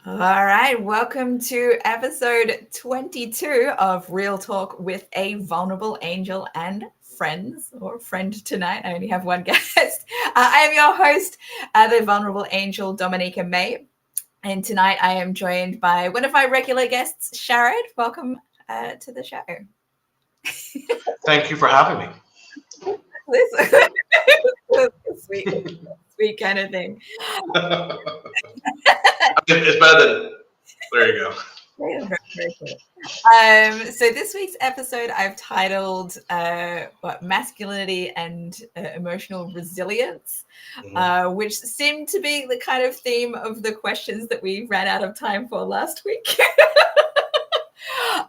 All right, welcome to episode 22 of Real Talk with a Vulnerable Angel and Friends, or friend tonight. I only have one guest. I am your host, the Vulnerable Angel, Dominica May. And tonight I am joined by one of my regular guests, Sharad. Welcome to the show. Thank you for having me. Sweet kind of thing. It's better than. There you go. Very cool. So this week's episode I've titled Masculinity and Emotional Resilience, which seemed to be the kind of theme of the questions that we ran out of time for last week.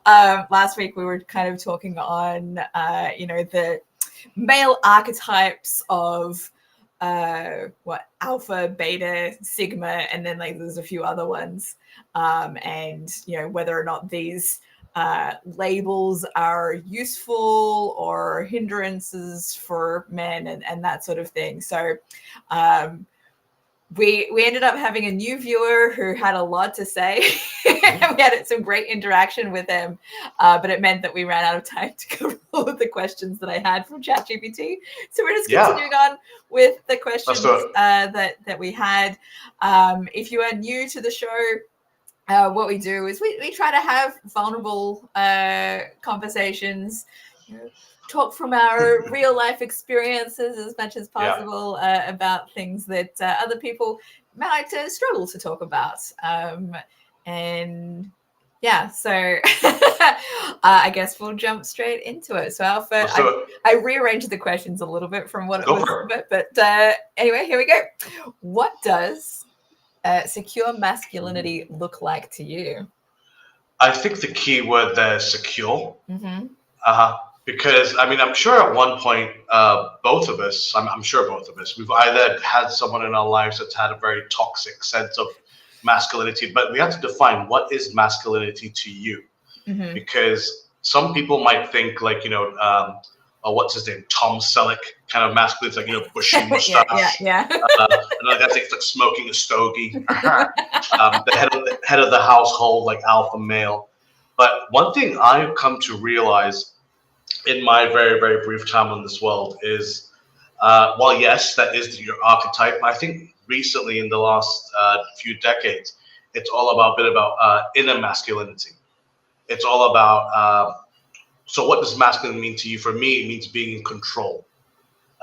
Last week we were kind of talking on, the male archetypes of alpha, beta, sigma, and then there's a few other ones, and whether or not these labels are useful or hindrances for men and that sort of thing. So we ended up having a new viewer who had a lot to say. We had some great interaction with him, but it meant that we ran out of time to cover all of the questions that I had from ChatGPT. So we're just continuing on with the questions that we had. If you are new to the show, what we do is we try to have vulnerable conversations, talk from our real life experiences as much as possible about things that other people might struggle to talk about. So I guess we'll jump straight into it. So I rearranged the questions a little bit from what it was, but anyway, here we go. What does secure masculinity look like to you? I think the key word there is secure. Because I'm sure at one point, both of us, I'm sure both of us, we've either had someone in our lives that's had a very toxic sense of masculinity, but we have to define what is masculinity to you. Because some people might think what's his name, Tom Selleck kind of masculinity, like bushy mustache. Another guy thinks like smoking a stogie. The head of the household, like alpha male. But one thing I've come to realize in my very, very brief time in this world is, while yes, that is your archetype, I think recently in the last few decades, it's all about a bit about inner masculinity. It's all about, so what does masculine mean to you? For me, it means being in control.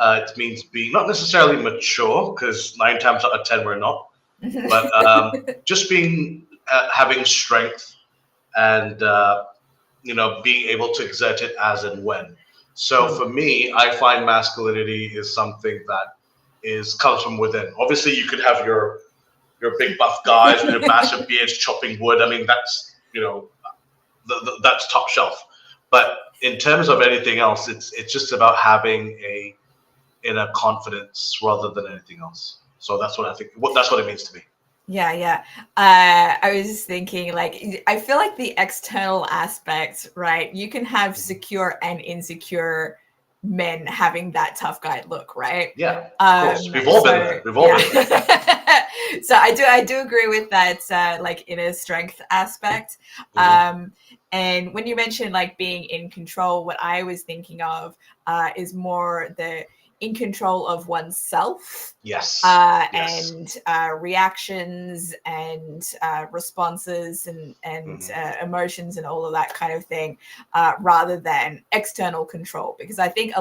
It means being not necessarily mature, because 9 times out of 10 we're not, but just being, having strength and, being able to exert it as and when. So for me, I find masculinity is something that comes from within. Obviously, you could have your big buff guys with your massive beards chopping wood. That's that's top shelf. But in terms of anything else, it's just about having a inner confidence rather than anything else. So that's what I think. That's what it means to me. Yeah. I was just thinking, I feel like the external aspect, right? You can have secure and insecure men having that tough guy look, right? Yeah, of course. We've all been there. We've all been there. So I do agree with that, inner strength aspect. And when you mentioned being in control, what I was thinking of is more the in control of oneself. Yes. And reactions and responses and emotions and all of that kind of thing, rather than external control. Because I think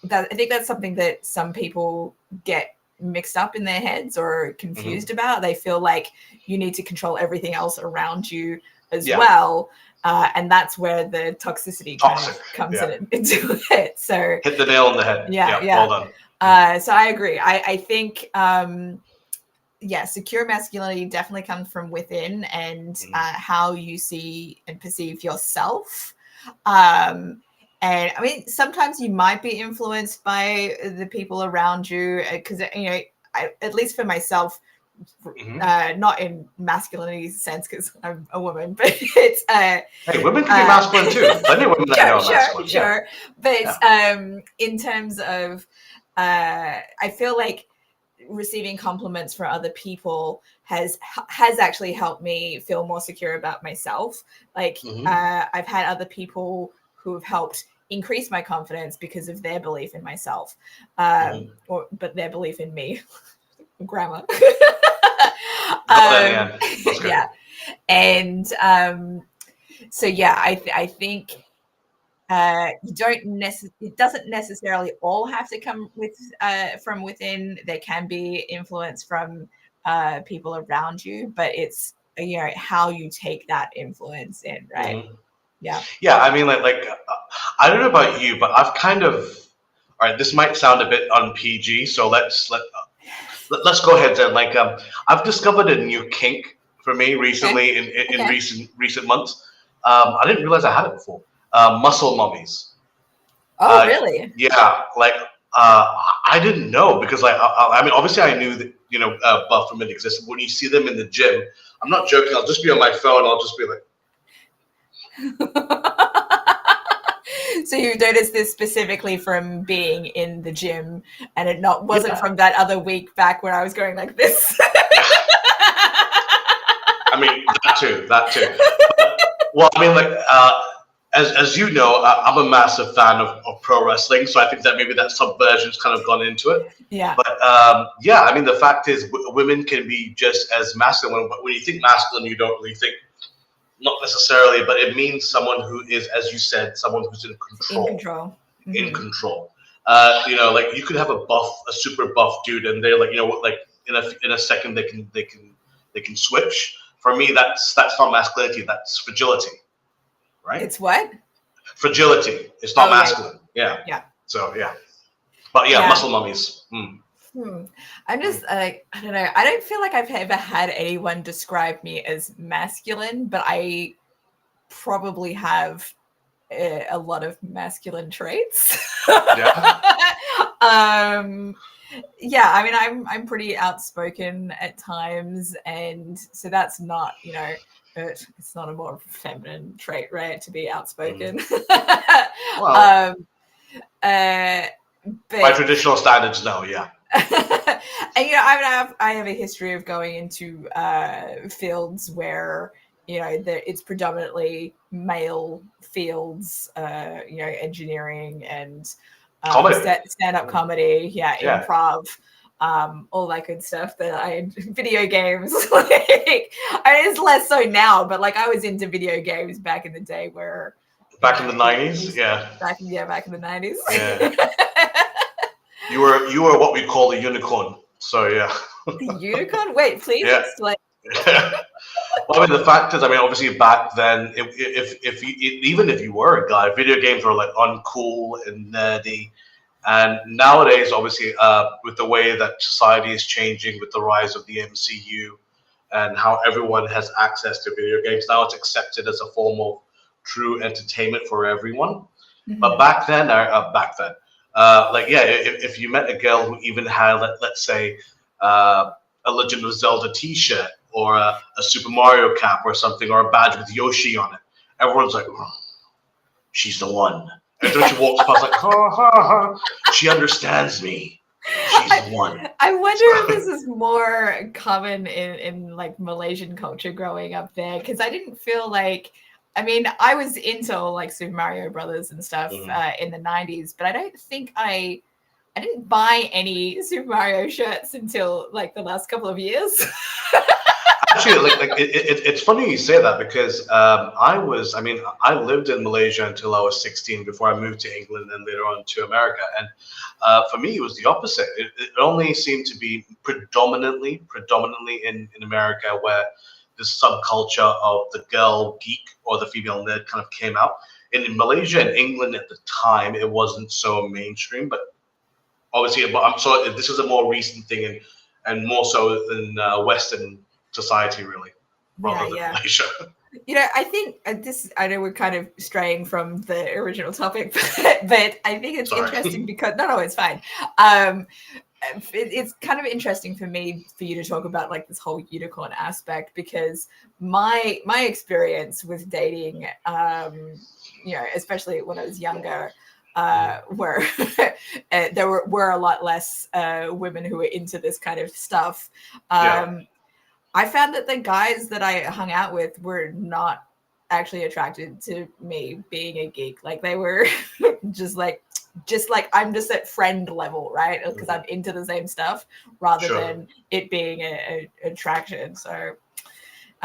that's something that some people get mixed up in their heads or confused about. They feel like you need to control everything else around you as well. And that's where the toxicity kind of comes into it. So hit the nail on the head. Yeah. Well done. So I agree. I think, secure masculinity definitely comes from within and how you see and perceive yourself. And sometimes you might be influenced by the people around you, because, at least for myself, not in masculinity sense because I'm a woman, but it's hey, women can be masculine too. Plenty of women that know masculine. But in terms of I feel like receiving compliments from other people has actually helped me feel more secure about myself. Like I've had other people who have helped increase my confidence because of their belief in myself, but their belief in me. Grammar. Yeah, and so yeah, I think you don't it doesn't necessarily all have to come with from within. There can be influence from people around you, but it's how you take that influence in, right? Yeah. I mean, like I don't know about you, but I've kind of, all right, this might sound a bit un-PG, so let's go ahead then. Like I've discovered a new kink for me recently in recent months. I didn't realize I had it before. Muscle mummies. Oh, really? Yeah, like I didn't know, because like I mean, obviously I knew that buff women existed. When you see them in the gym, I'm not joking. I'll just be on my phone. I'll just be like. So you noticed this specifically from being in the gym, and it wasn't from that other week back where I was going like this. I mean, that too. But, well, I mean, like as you know, I'm a massive fan of pro wrestling, so I think that maybe that subversion's kind of gone into it. Yeah. But I mean, the fact is, women can be just as masculine. But when you think masculine, you don't really think. Not necessarily, but it means someone who is, as you said, someone who's in control. In control. Mm-hmm. In control. Like you could have a super buff dude, and they're like, like in a second they can switch. For me, that's not masculinity. That's fragility, right? It's what? Fragility. It's not masculine. Yeah. So yeah, but muscle mummies. I'm just I don't know. I don't feel like I've ever had anyone describe me as masculine, but I probably have a lot of masculine traits. I mean, I'm pretty outspoken at times, and so that's not, it's not a more feminine trait, right? To be outspoken. Well, but by traditional standards, no, yeah. And I have a history of going into fields where it's predominantly male fields, engineering and stand-up comedy, improv, all that good stuff. Video games, like, it's less so now, but like I was into video games back in the day where. Back in the 90s, yeah. Back in the 90s. Yeah. You were what we call a unicorn. So yeah. The unicorn? Wait, please explain. Well, I mean, the fact is, I mean, obviously back then, even if you were a guy, video games were like uncool and nerdy. And nowadays, obviously, with the way that society is changing, with the rise of the MCU and how everyone has access to video games, now it's accepted as a form of true entertainment for everyone. Mm-hmm. But back then, if you met a girl who even had, let's say, a Legend of Zelda T-shirt or a Super Mario cap or something, or a badge with Yoshi on it, everyone's like, oh, she's the one. And then she walks past like, ha, ha, ha. She understands me. She's the one. I wonder if this is more common in like Malaysian culture growing up there, because I didn't feel like, I mean, I was into like Super Mario Brothers and stuff in the 90s, but I don't think I didn't buy any Super Mario shirts until like the last couple of years. Actually, it's funny you say that, because I lived in Malaysia until I was 16 before I moved to England and later on to America. And for me, it was the opposite. It only seemed to be predominantly in America where this subculture of the girl geek or the female nerd kind of came out. And in Malaysia and England at the time, it wasn't so mainstream, but obviously, this is a more recent thing and more so in Western society, really, rather than Malaysia. I think I know we're kind of straying from the original topic, but I think it's interesting because no, it's fine. It's kind of interesting for you to talk about like this whole unicorn aspect, because my experience with dating, especially when I was younger, where there were a lot less women who were into this kind of stuff. I found that the guys that I hung out with were not actually attracted to me being a geek. Like they were just like I'm just at friend level, right? Because I'm into the same stuff rather than it being a attraction. So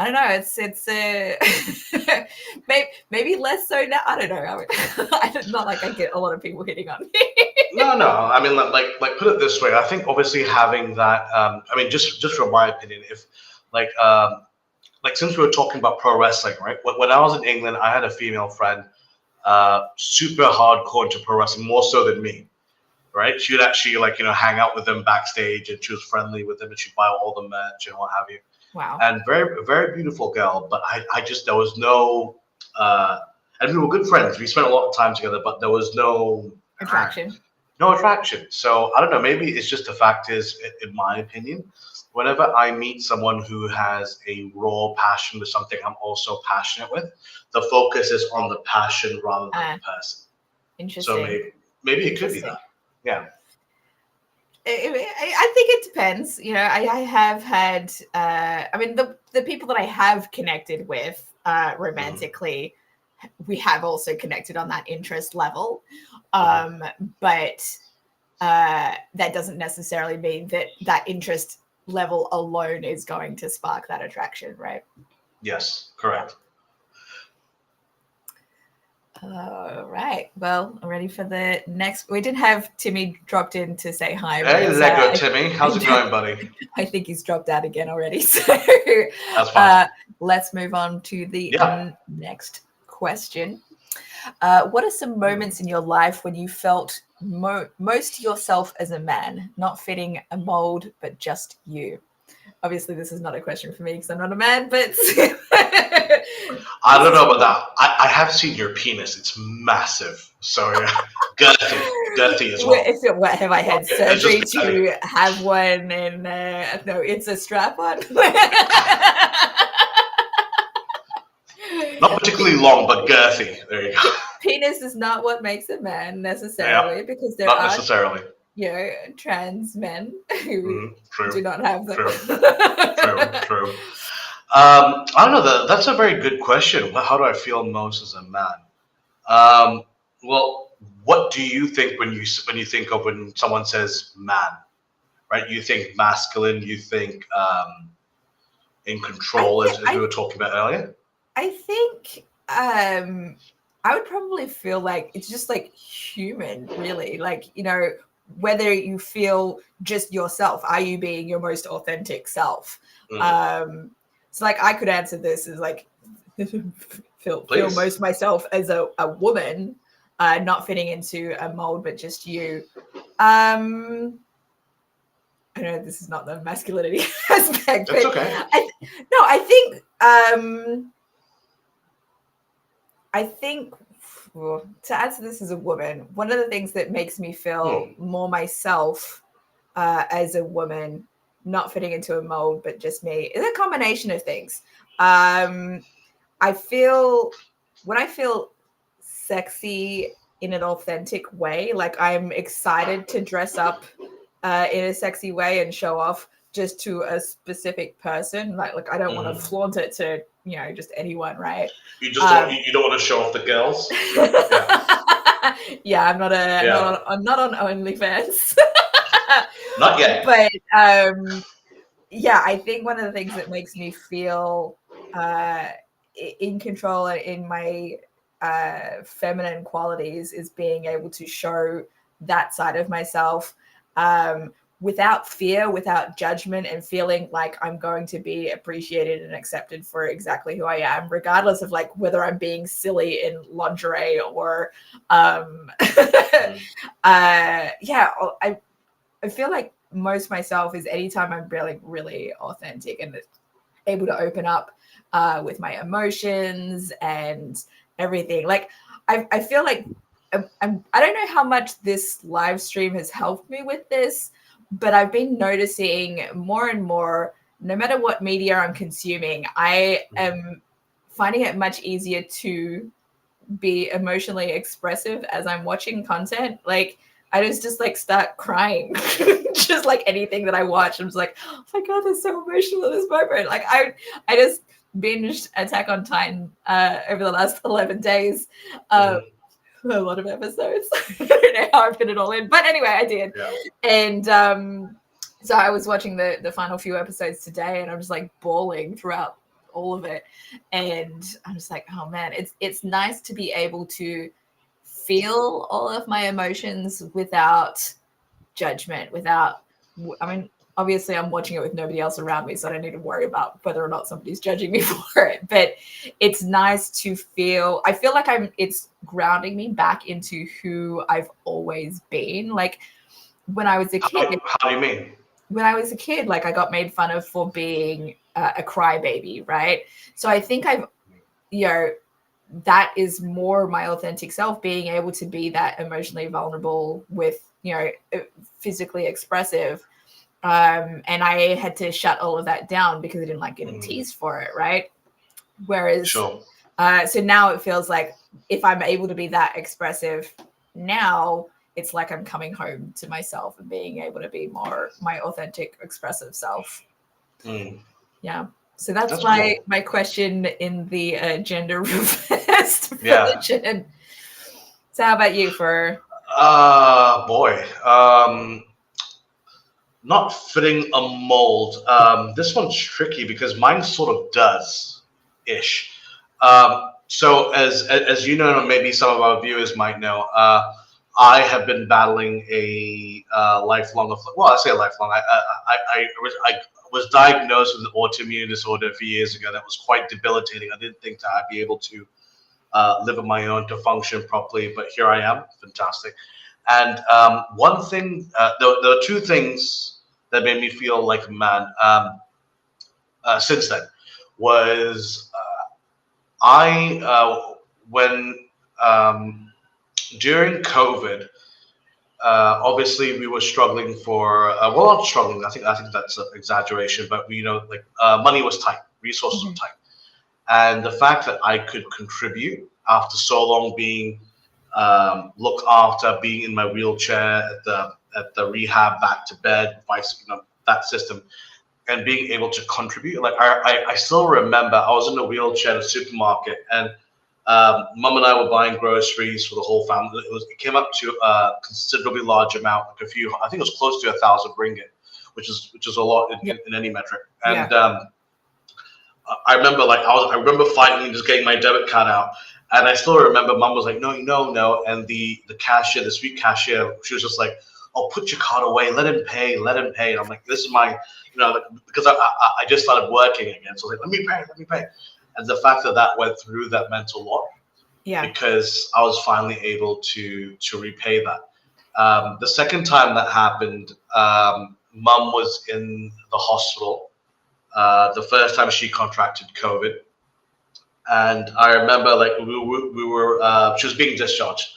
I don't know. It's maybe less so now. I don't know. It's not like I get a lot of people hitting on me. No. I mean, like put it this way. I think obviously having that. I mean, just from my opinion, if like since we were talking about pro wrestling, right? When I was in England, I had a female friend, super hardcore into pro wrestling, more so than me. Right? She would actually hang out with them backstage, and she was friendly with them, and she'd buy all the merch and what have you. Wow. And very, very beautiful girl, but I just there was no, and we were good friends. We spent a lot of time together, but there was no attraction. No attraction. So I don't know. Maybe it's just the fact is, in my opinion, whenever I meet someone who has a raw passion with something I'm also passionate with, the focus is on the passion rather than the person. Interesting. So maybe it could be that. Yeah. I think it depends. I have had, I mean, the people that I have connected with romantically, we have also connected on that interest level. But that doesn't necessarily mean that interest level alone is going to spark that attraction, right? Yes, correct. All right. Well, I'm ready for the next. We did have Timmy dropped in to say hi. Hey, Lego Timmy. How's it going, buddy? I think he's dropped out again already. So that's fine. Let's move on to the next question. What are some moments in your life when you felt most yourself as a man, not fitting a mold, but just you? Obviously, this is not a question for me because I'm not a man, but I don't know about that. I have seen your penis. It's massive. So yeah, girthy as well. What have I had surgery to have one? And no, it's a strap-on. Not particularly long, but girthy. There you go. Penis is not what makes a man necessarily, because there not are necessarily. Trans men who do not have them. True. I don't know. That's a very good question. How do I feel most as a man? Well, what do you think when you think of when someone says man? Right? You think masculine. You think in control, as we were talking about earlier. I think I would probably feel like it's just like human, really. Like, whether you feel just yourself, are you being your most authentic self? So like I could answer this as like feel most myself as a woman, not fitting into a mold, but just you. I know this is not the masculinity aspect. That's okay. I think to answer this as a woman, one of the things that makes me feel more myself as a woman, not fitting into a mold, but just me, is a combination of things. When I feel sexy in an authentic way, like I'm excited to dress up in a sexy way and show off just to a specific person. Like I don't want to flaunt it to just anyone, right? You just you don't want to show off the girls. Yeah, I'm not on OnlyFans. Not yet. But I think one of the things that makes me feel in control in my feminine qualities is being able to show that side of myself without fear, without judgment, and feeling like I'm going to be appreciated and accepted for exactly who I am, regardless of like whether I'm being silly in lingerie or I feel like most myself is anytime I'm really, really authentic and able to open up with my emotions and everything. Like I feel like I don't know how much this live stream has helped me with this, but I've been noticing more and more, no matter what media I'm consuming, I am finding it much easier to be emotionally expressive as I'm watching content. Like I just like start crying, just like anything that I watch. I'm just like, oh my God, that's so emotional at this moment. Like I just binged Attack on Titan over the last 11 days. A lot of episodes. I don't know how I fit it all in, but anyway, I did. Yeah. And so I was watching the final few episodes today, and I'm just like bawling throughout all of it. And I'm just like, oh man, it's nice to be able to feel all of my emotions without judgment, I mean, obviously I'm watching it with nobody else around me, so I don't need to worry about whether or not somebody's judging me for it. But it's nice to feel, I feel like it's grounding me back into who I've always been. Like when I was a kid. How do you mean? When I was a kid, like I got made fun of for being a crybaby, right? So I think that is more my authentic self, being able to be that emotionally vulnerable with, physically expressive. And I had to shut all of that down because I didn't like getting teased for it, right? Whereas, sure. So now it feels like if I'm able to be that expressive now, it's like I'm coming home to myself and being able to be more my authentic, expressive self. Yeah. So that's my question in the gender reversed religion. So how about you for? Not fitting a mold. This one's tricky because mine sort of does ish. So as you know, and maybe some of our viewers might know, I have been battling a lifelong. Well, I say lifelong. I was diagnosed with an autoimmune disorder a few years ago that was quite debilitating. I didn't think that I'd be able to live on my own, to function properly, but here I am. Fantastic. And one thing, there are two things that made me feel like a man since then. Was when during COVID, obviously we were struggling for well, not struggling. I think that's an exaggeration, but money was tight, resources were tight, and the fact that I could contribute after so long being looked after, being in my wheelchair at the rehab, back to bed, that system, and being able to contribute. Like I still remember I was in a wheelchair in a supermarket, and Mum and I were buying groceries for the whole family. It came up to a considerably large amount, like I think it was close to 1,000 ringgit, which is a lot in any metric. And I remember I remember fighting and just getting my debit card out. And I still remember Mum was like, no. And the cashier, the sweet cashier, she was just like, oh, put your card away, let him pay. And I'm like, this is my, because I just started working again. So I was like, let me pay. And the fact that went through, that meant a lot. Yeah. Because I was finally able to repay that. The second time that happened, Mum was in the hospital. The first time she contracted COVID. And I remember we were she was being discharged,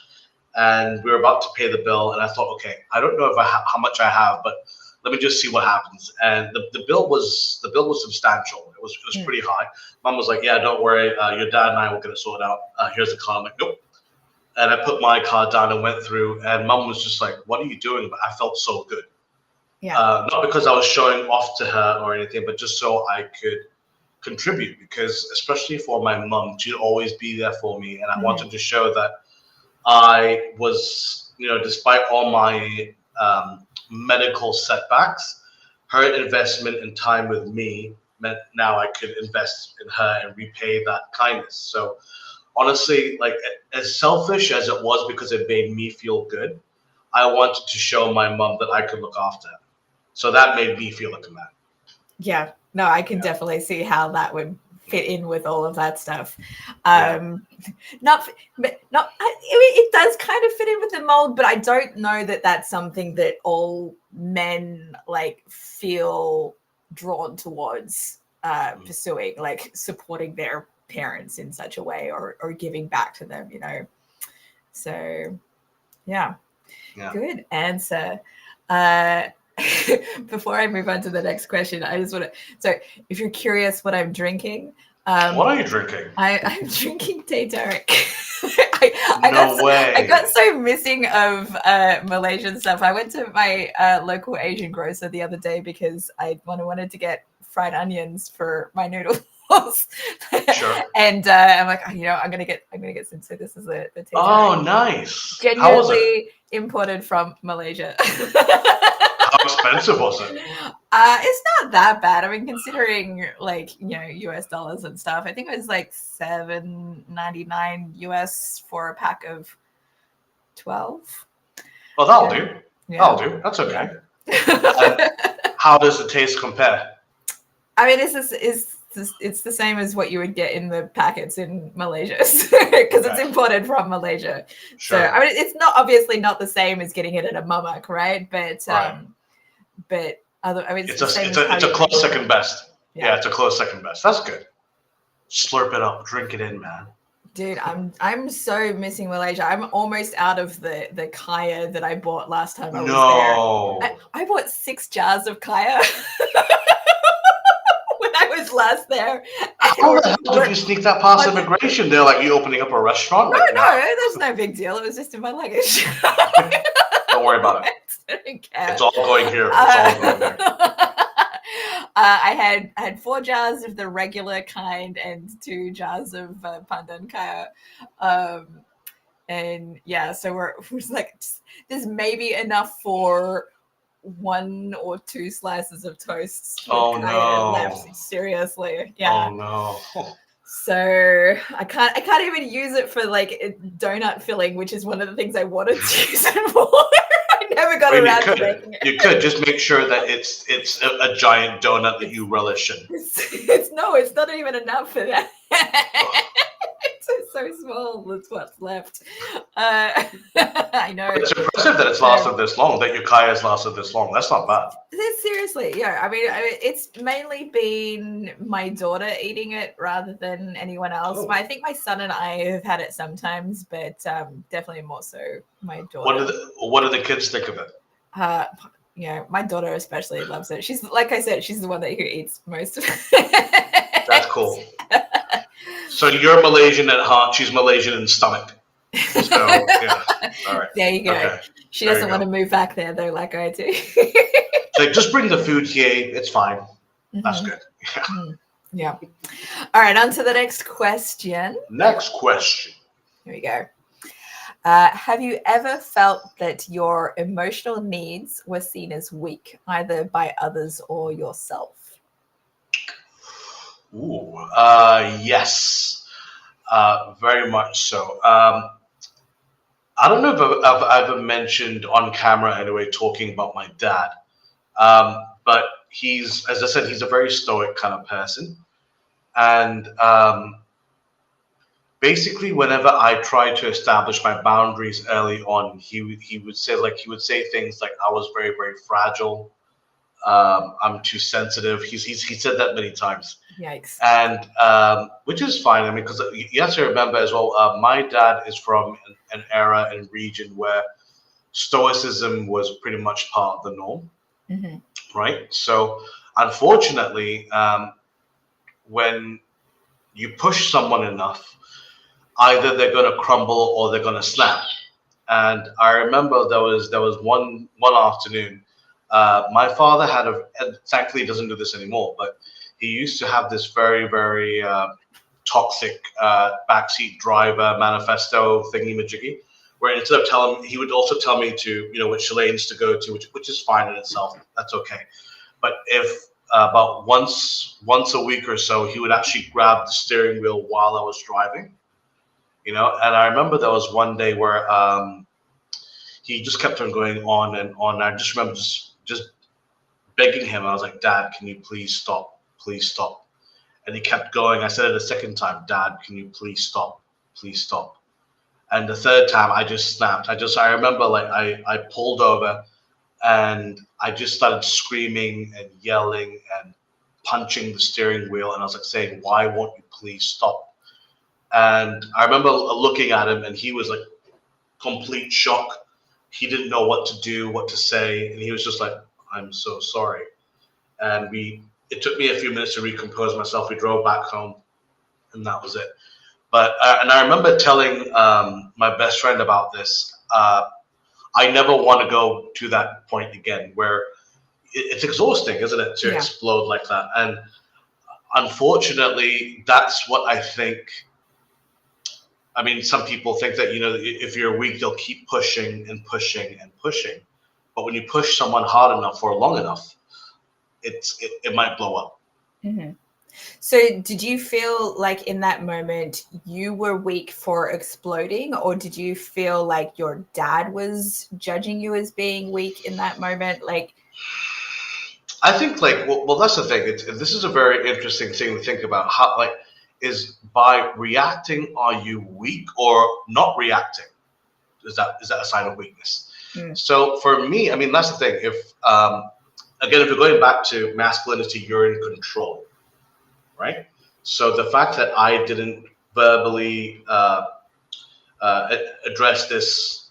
and we were about to pay the bill, and I thought, okay, I don't know how much I have, but let me just see what happens. And the bill was substantial. It was pretty high. Mum was like, yeah, don't worry, your dad and I will get it sorted out. Here's the card. I'm like, nope. And I put my card down and went through, and Mum was just like, what are you doing? But I felt so good. Yeah. Not because I was showing off to her or anything, but just so I could contribute, because especially for my mum, she'd always be there for me, and I wanted to show that I was, despite all my medical setbacks, her investment in time with me meant now I could invest in her and repay that kindness. So honestly, as selfish as it was because it made me feel good, I wanted to show my mum that I could look after her. So that made me feel like a man. Yeah. No, I can definitely see how that would fit in with all of that stuff. It does kind of fit in with the mold, but I don't know that that's something that all men feel drawn towards pursuing, supporting their parents in such a way or giving back to them, So, yeah. Good answer. Before I move on to the next question, I just want to, so if you're curious what I'm drinking, What are you drinking? I'm drinking tea, Derek. No way. I got so missing of Malaysian stuff. I went to my local Asian grocer the other day because I wanted to get fried onions for my noodles. Sure. And I'm like, I'm gonna get some. So this is the tea. Oh, nice. Genuinely How was it? Imported from Malaysia. How expensive was it? It's not that bad. I mean, considering US dollars and stuff, I think it was like $7.99 US for a pack of 12. Oh, that'll do. Yeah. That'll do. That's okay. Yeah. How does the taste compare? I mean, it's the same as what you would get in the packets in Malaysia because it's imported from Malaysia. Sure. So I mean, it's not obviously not the same as getting it at a mamak, right? But I mean, it's a close second best. Yeah, it's a close second best. That's good. Slurp it up, drink it in, man. Dude, I'm so missing Malaysia. I'm almost out of the kaya that I bought last time I was there. I bought 6 jars of kaya when I was last there. How the hell did you sneak that past immigration? They're like, you opening up a restaurant? No, there's no big deal. It was just in my luggage. Don't worry about it. I don't care. It's all going here. It's all going there. I had 4 jars of the regular kind and 2 jars of pandan kaya. And yeah, so we're like, there's maybe enough for 1 or 2 slices of toast. Oh no! Left. Seriously, yeah. Oh no! So I can't even use it for like donut filling, which is one of the things I wanted to use it for. I never got around to making it. You could just make sure that it's a giant donut that you relish in. It's not even enough for that. It's so small. That's what's left. I know. It's impressive that it's lasted this long. That your kaya has lasted this long. That's not bad. Seriously, yeah. I mean, it's mainly been my daughter eating it rather than anyone else. Oh. I think my son and I have had it sometimes, but definitely more so my daughter. What do the kids think of it? My daughter especially loves it. She's, like I said, she's the one who eats most of it. That's cool. So you're Malaysian at heart. She's Malaysian in stomach. So yeah, all right. There you go. Okay. She doesn't want to move back there though, like I do. Like, just bring the food here. It's fine. Mm-hmm. That's good. Yeah. Mm-hmm. Yeah. All right. On to the next question. Next question. Here we go. Have you ever felt that your emotional needs were seen as weak, either by others or yourself? Ooh, yes, very much so. I don't know if I've ever mentioned on camera anyway, talking about my dad. But he's, as I said, he's a very stoic kind of person. And basically, whenever I tried to establish my boundaries early on, he would say things like I was very, very fragile. I'm too sensitive. He said that many times. Yikes. And which is fine. I mean, because you have to remember as well, my dad is from an era and region where stoicism was pretty much part of the norm. Mm-hmm. Right? So unfortunately, when you push someone enough, either they're going to crumble or they're going to snap. And I remember there was one afternoon, my father had and thankfully he doesn't do this anymore, but he used to have this very, very toxic backseat driver manifesto thingy-majiggy, where instead of telling, he would also tell me to, which lanes to go to, which is fine in itself. That's okay. But if about once a week or so, he would actually grab the steering wheel while I was driving, and I remember there was one day where he just kept on going on and on. I just remember just begging him. I was like, Dad, can you please stop? Please stop. And he kept going. I said it a second time, Dad, can you please stop? Please stop. And the third time I just snapped. I remember I pulled over and I just started screaming and yelling and punching the steering wheel. And I was like saying, why won't you please stop? And I remember looking at him and he was like complete shock. He didn't know what to do, what to say. And he was just like, I'm so sorry. And it took me a few minutes to recompose myself. We drove back home. and that was it. But and I remember telling my best friend about this. I never want to go to that point again, where it's exhausting, isn't it, to explode like that? And unfortunately, that's what I think. I mean, some people think that, if you're weak, they'll keep pushing and pushing and pushing. But when you push someone hard enough for long enough, it might blow up. Mm-hmm. So did you feel like in that moment you were weak for exploding, or did you feel like your dad was judging you as being weak in that moment? Like, I think well, that's the thing. This is a very interesting thing to think about. How is by reacting, are you weak, or not reacting? Is that a sign of weakness? So for me, I mean, that's the thing. If again, if you're going back to masculinity, you're in control, right? So the fact that I didn't verbally address this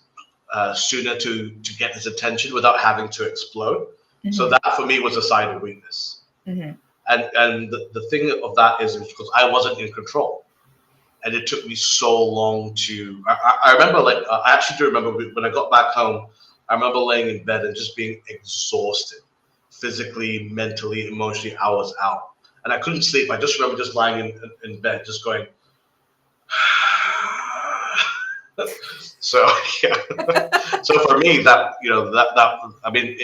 sooner to get his attention without having to explode, so that for me was a sign of weakness. And the thing of that is because I wasn't in control. And it took me so long to. I remember, I actually do remember when I got back home. I remember laying in bed and just being exhausted, physically, mentally, emotionally. I was out, and I couldn't sleep. I just remember just lying in bed, just going. So yeah. So for me, that I mean,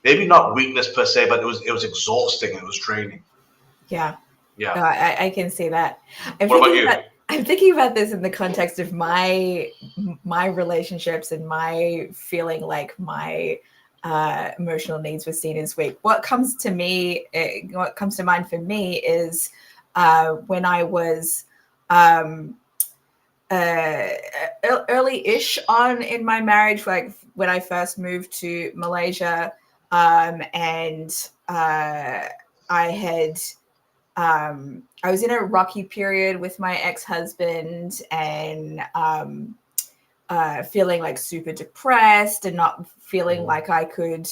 maybe not weakness per se, but it was exhausting. It was draining. Yeah. Yeah. No, I can see that. What about you? I'm thinking about this in the context of my relationships and my feeling like my emotional needs were seen as weak. What comes to mind for me is when I was early-ish on in my marriage, like when I first moved to Malaysia, and I had. I was in a rocky period with my ex-husband, and feeling like super depressed and not feeling like I could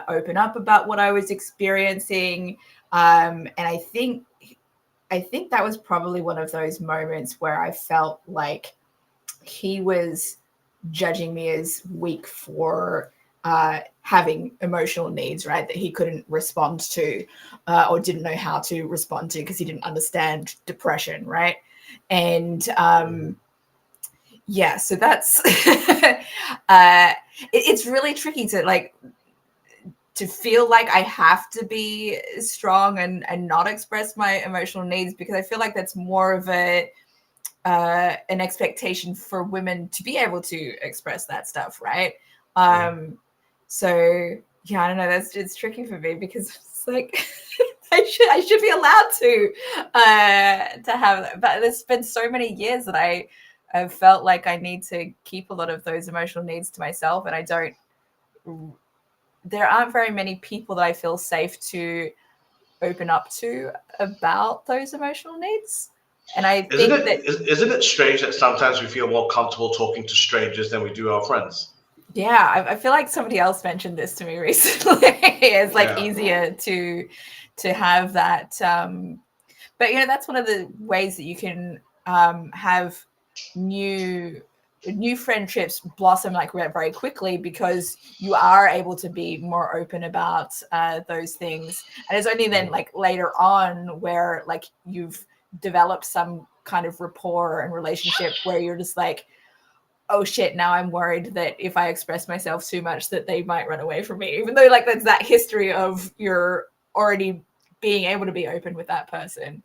open up about what I was experiencing. And I think that was probably one of those moments where I felt like he was judging me as weak for having emotional needs, right, that he couldn't respond to or didn't know how to respond to because he didn't understand depression, right? And yeah, so that's it's really tricky to feel like I have to be strong and not express my emotional needs, because I feel like that's more of an expectation for women to be able to express that stuff, right? So yeah, I don't know. It's tricky for me because it's like I should be allowed to have that, but there's been so many years that I've felt like I need to keep a lot of those emotional needs to myself, and I don't. There aren't very many people that I feel safe to open up to about those emotional needs. And I think isn't it strange that sometimes we feel more comfortable talking to strangers than we do our friends? Yeah, I feel like somebody else mentioned this to me recently. It's like easier to have that. But that's one of the ways that you can have new friendships blossom like very quickly, because you are able to be more open about those things. And it's only then like later on where like you've developed some kind of rapport and relationship where you're just like, oh shit, now I'm worried that if I express myself too much that they might run away from me, even though like there's that history of you're already being able to be open with that person.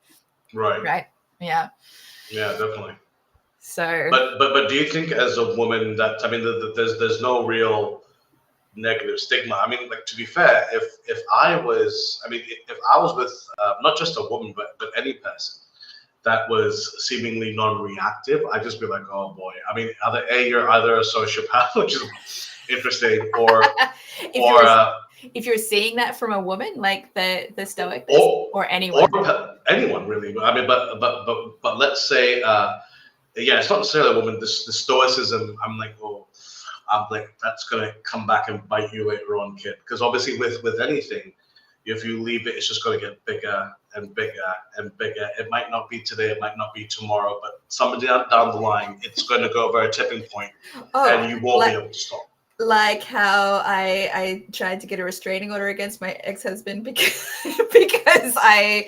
Right. Yeah, definitely. So but do you think as a woman that, I mean, there's no real negative stigma? I mean, like, to be fair, if I was with not just a woman but any person that was seemingly non-reactive, I'd just be like, oh boy. I mean, you're either a sociopath, which is interesting, or if you're seeing that from a woman, like the stoic, or anyone, or anyone really. I mean, but let's say, it's not necessarily a woman. The stoicism, I'm like, that's gonna come back and bite you later on, kid. Because obviously, with anything, if you leave it, it's just gonna get bigger and bigger and bigger. It might not be today, it might not be tomorrow, but somebody down the line, it's going to go over a tipping point, and you won't be able to stop. Like how I tried to get a restraining order against my ex-husband because I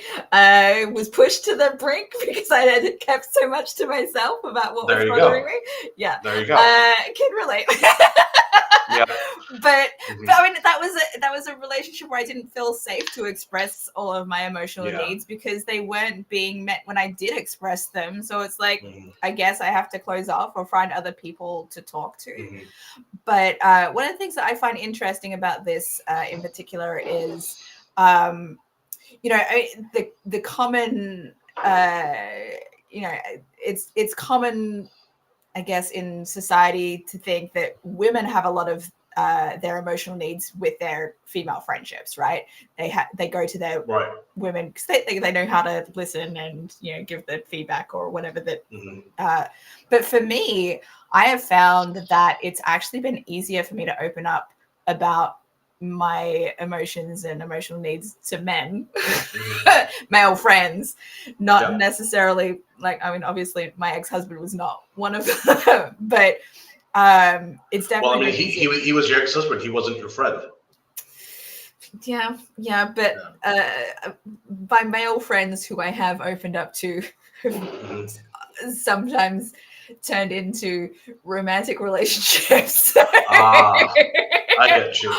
was pushed to the brink because I had kept so much to myself about what was bothering me. Yeah, there you go. Can relate. Yeah. But I mean, that was a relationship where I didn't feel safe to express all of my emotional needs because they weren't being met when I did express them. So it's like, I guess I have to close off or find other people to talk to. But one of the things that I find interesting about this in particular is, the common, it's common, I guess, in society to think that women have a lot of their emotional needs with their female friendships, right? They go to their women because they know how to listen and give the feedback or whatever that. But for me, I have found that it's actually been easier for me to open up about my emotions and emotional needs to men, male friends, not necessarily obviously my ex-husband was not one of them, but it's definitely. Well, I mean, he was your ex-husband. He wasn't your friend. Yeah, but by male friends who I have opened up to, sometimes turned into romantic relationships. I get you.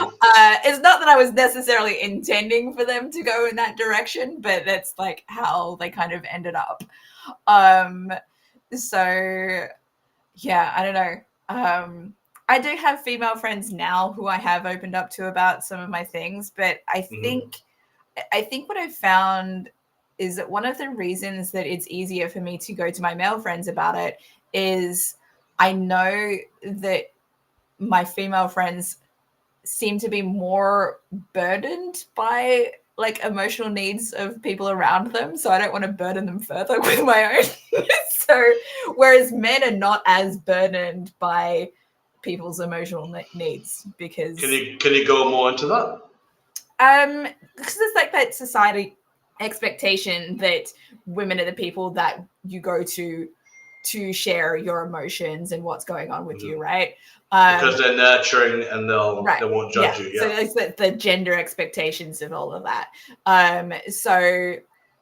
It's not that I was necessarily intending for them to go in that direction, but that's like how they kind of ended up. So yeah, I don't know. I do have female friends now who I have opened up to about some of my things, but I think what I've found is that one of the reasons that it's easier for me to go to my male friends about it is I know that my female friends seem to be more burdened by emotional needs of people around them. So I don't want to burden them further with my own. So whereas men are not as burdened by people's emotional needs because. Can you go more into that? Because it's like that society expectation that women are the people that you go to share your emotions and what's going on with you, right? Because they're nurturing and they won't judge you. Yeah. So it's the gender expectations of all of that. So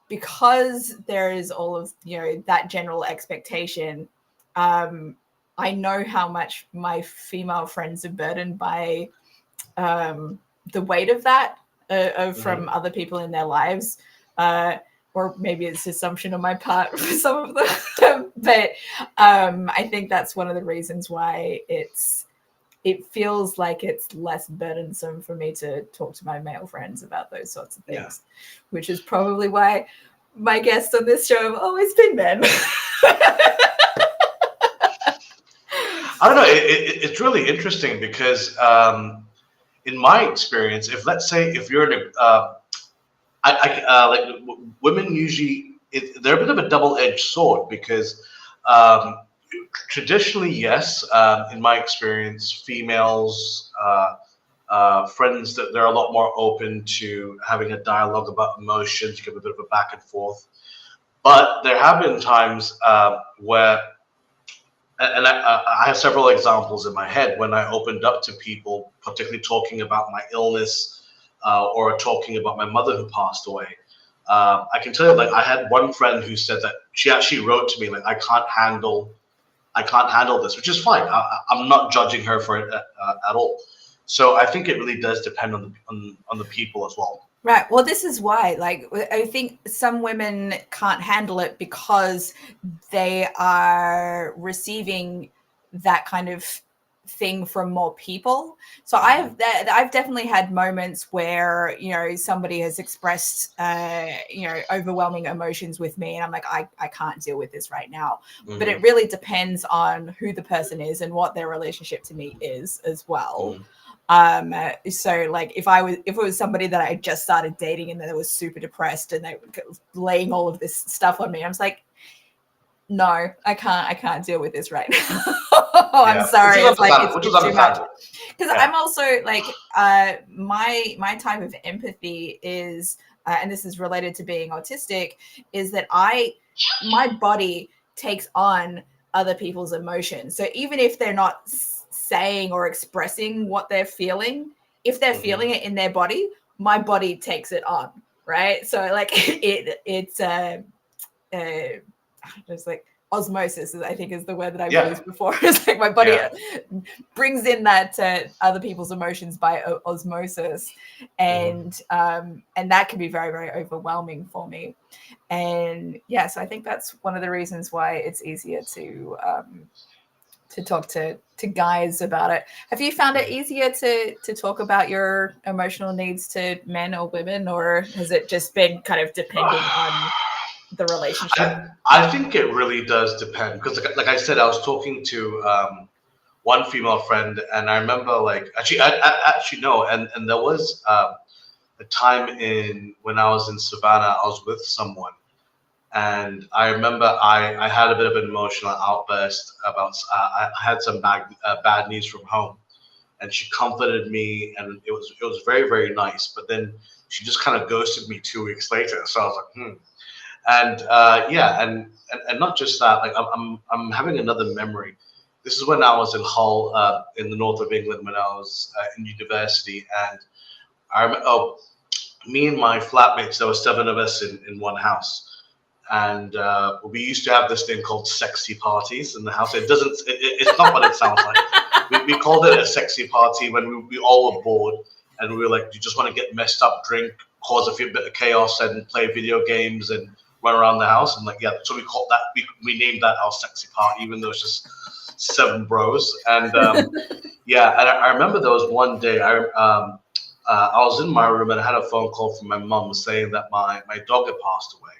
because there is all of that general expectation, I know how much my female friends are burdened by the weight of that from other people in their lives. Or maybe it's assumption on my part for some of them. But I think that's one of the reasons why it feels like it's less burdensome for me to talk to my male friends about those sorts of things, which is probably why my guests on this show have always been men. I don't know. It's really interesting because in my experience, if you're in a women usually they're a bit of a double-edged sword because traditionally, yes, in my experience, females friends that they're a lot more open to having a dialogue about emotions, give a bit of a back and forth. But there have been times where, and I have several examples in my head when I opened up to people, particularly talking about my illness or talking about my mother who passed away. I can tell you, I had one friend who said that she actually wrote to me, I can't handle this, which is fine. I'm not judging her for it at all. So I think it really does depend on the people as well. Right. Well, this is why, I think some women can't handle it because they are receiving that kind of thing from more people. So I've definitely had moments where, somebody has expressed, overwhelming emotions with me. And I'm like, I can't deal with this right now. But it really depends on who the person is and what their relationship to me is as well. So if it was somebody that I just started dating and that was super depressed and they were laying all of this stuff on me, I was like, no, I can't deal with this right now. I'm sorry. It's too much. Because I'm also my type of empathy is and this is related to being autistic, is that my body takes on other people's emotions. So even if they're not saying or expressing what they're feeling, if they're feeling it in their body, my body takes it on, right? So like it's like osmosis, I think is the word that I've used before. It's like my body brings in that other people's emotions by osmosis, and that can be very, very overwhelming for me. And so I think that's one of the reasons why it's easier to talk to guys about it. Have you found it easier to talk about your emotional needs to men or women, or has it just been kind of depending on the relationship? I think it really does depend, because like I said, I was talking to one female friend, and I remember like actually no, and there was a time when I was in Savannah, I was with someone, and I remember I had a bit of an emotional outburst about I had some bad news from home, and she comforted me, and it was very, very nice. But then she just kind of ghosted me 2 weeks later. So I was like, And and not just that, like I'm having another memory. This is when I was in Hull, in the north of England, when I was in university, and I remember me and my flatmates. There were 7 of us in one house, and we used to have this thing called sexy parties in the house. It's not what it sounds like. We called it a sexy party when we all were bored, and we were like, you just want to get messed up, drink, cause a few bit of chaos, and play video games and run around the house. And like, so we called that, we named that our sexy party, even though it's just 7 bros. And and I remember there was one day I was in my room, and I had a phone call from my mum saying that my dog had passed away.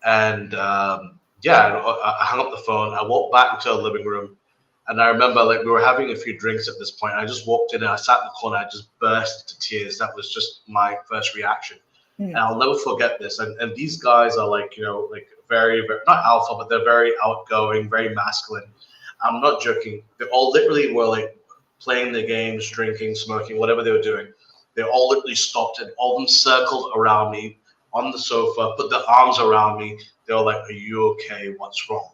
And I hung up the phone. I walked back into the living room, and I remember like we were having a few drinks at this point. I just walked in, and I sat in the corner. I just burst into tears. That was just my first reaction. And I'll never forget this. And these guys are like, like very, very, not alpha, but they're very outgoing, very masculine. I'm not joking. They all literally were like playing the games, drinking, smoking, whatever they were doing. They all literally stopped, and all of them circled around me on the sofa, put their arms around me. They were like, "Are you okay? What's wrong?"